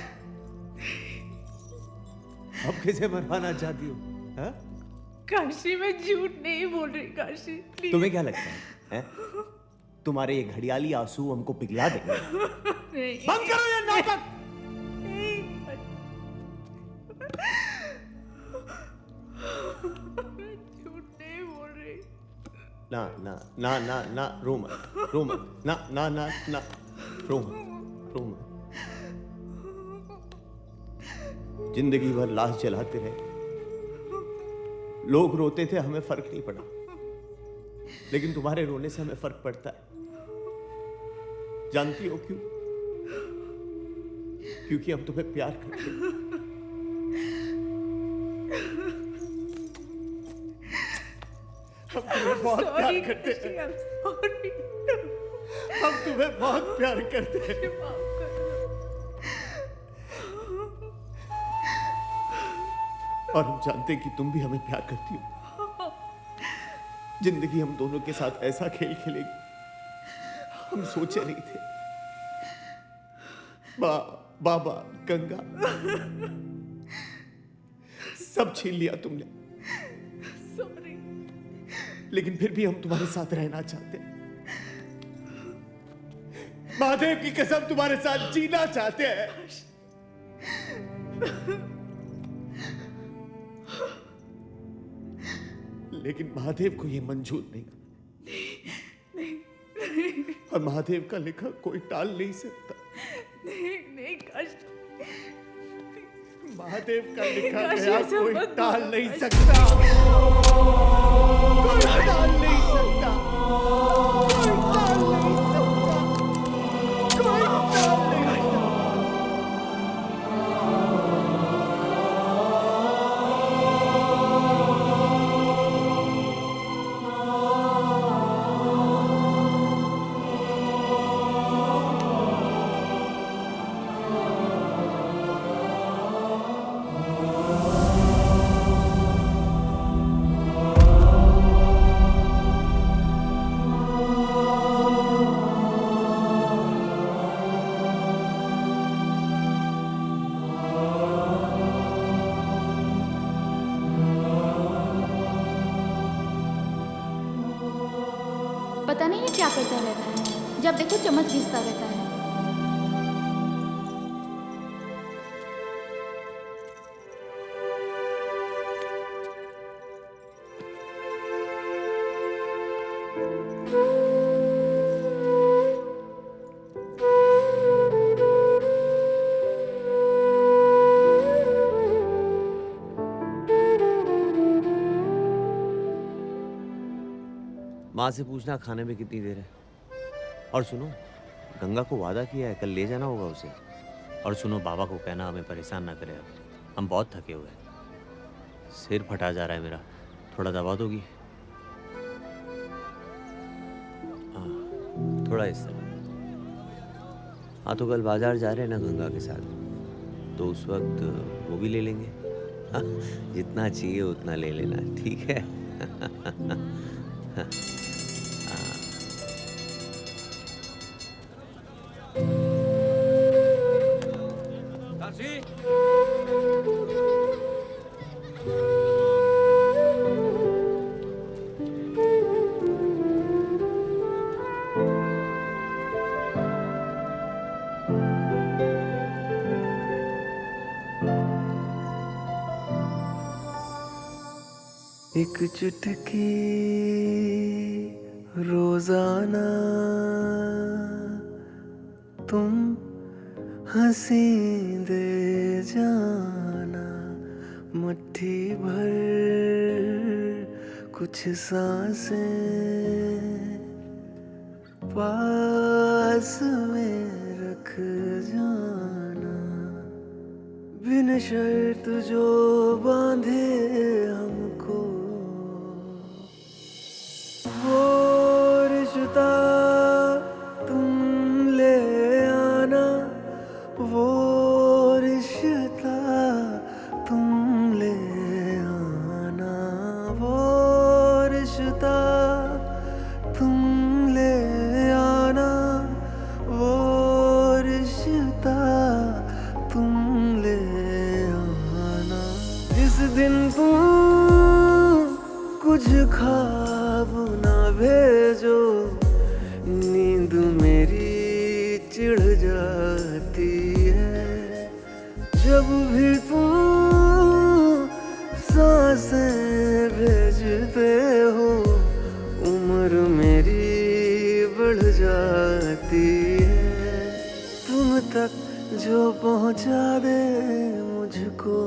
अब किसे मरवाना चाहती हो? हाँ? काशी, मैं झूठ नहीं बोल रही। काशी प्लीज। तुम्हें क्या लगता है? तुम्हारे ये घड़ियाली आंसू हमको पिघला देंगे? बंद करो ये नाटक। झूठ नहीं बोल रही। ना ना ना ना ना, रो मत, रो मत, ना ना ना ना, रो मत, रो मत। जिंदगी भर लाश जलाते रहे, लोग रोते थे, हमें फर्क नहीं पड़ा। लेकिन तुम्हारे रोने से हमें फर्क पड़ता है। जानती हो क्यों? क्योंकि हम तुम्हें प्यार करते हैं। हम तुम्हें बहुत प्यार करते हैं। हम तुम्हें बहुत प्यार करते हैं। और हम जानते हैं कि तुम भी हमें प्यार करती हो। जिंदगी हम दोनों के साथ ऐसा खेल खेलेगी हम सोचे नहीं थे। बाबा, गंगा, सब छीन लिया तुमने। सॉरी। लेकिन फिर भी हम तुम्हारे साथ रहना चाहते हैं। महादेव की कसम तुम्हारे साथ जीना चाहते हैं। लेकिन महादेव को यह मंजूर नहीं। और महादेव का लिखा कोई टाल नहीं सकता। नहीं काशी, महादेव का लिखा काशी, गया ऐसा कोई मत टाल बोलो, नहीं काशी। सकता। कोई टाल नहीं सकता। कोई टाल नहीं सकता। कोई टाल नहीं सकता। पता नहीं ये क्या करता रहता है, जब देखो चम्मच घिसता रहता है। माँ से पूछना खाने में कितनी देर है। और सुनो, गंगा को वादा किया है कल ले जाना होगा उसे। और सुनो, बाबा को कहना हमें परेशान ना करे। अब हम बहुत थके हुए हैं। सिर फटा जा रहा है मेरा, थोड़ा दबा दोगी? हाँ, थोड़ा इस तरह। हाँ तो कल बाजार जा रहे हैं ना गंगा के साथ? तो उस वक्त वो भी ले लेंगे। हाँ, जितना चाहिए उतना ले लेना, ठीक है? काशी एक चुटकी रोजाना तुम हंसी दे जाना, मुट्ठी भर कुछ सांसें पास में रख जाना, बिन शर्त जो बांधे हमको वो रिश्ता तुम ले आना, वो रिश्ता तुम ले आना, वो रिश्ता तुम ले आना, वो रिश्ता तुम ले आना। जिस दिन तुम कुछ ख्वाब ना भेजो, नींद मेरी चिढ़ जाती है। जब भी तुम सांसें भेजते हो, उम्र मेरी बढ़ जाती है। तुम तक जो पहुंचा दे मुझको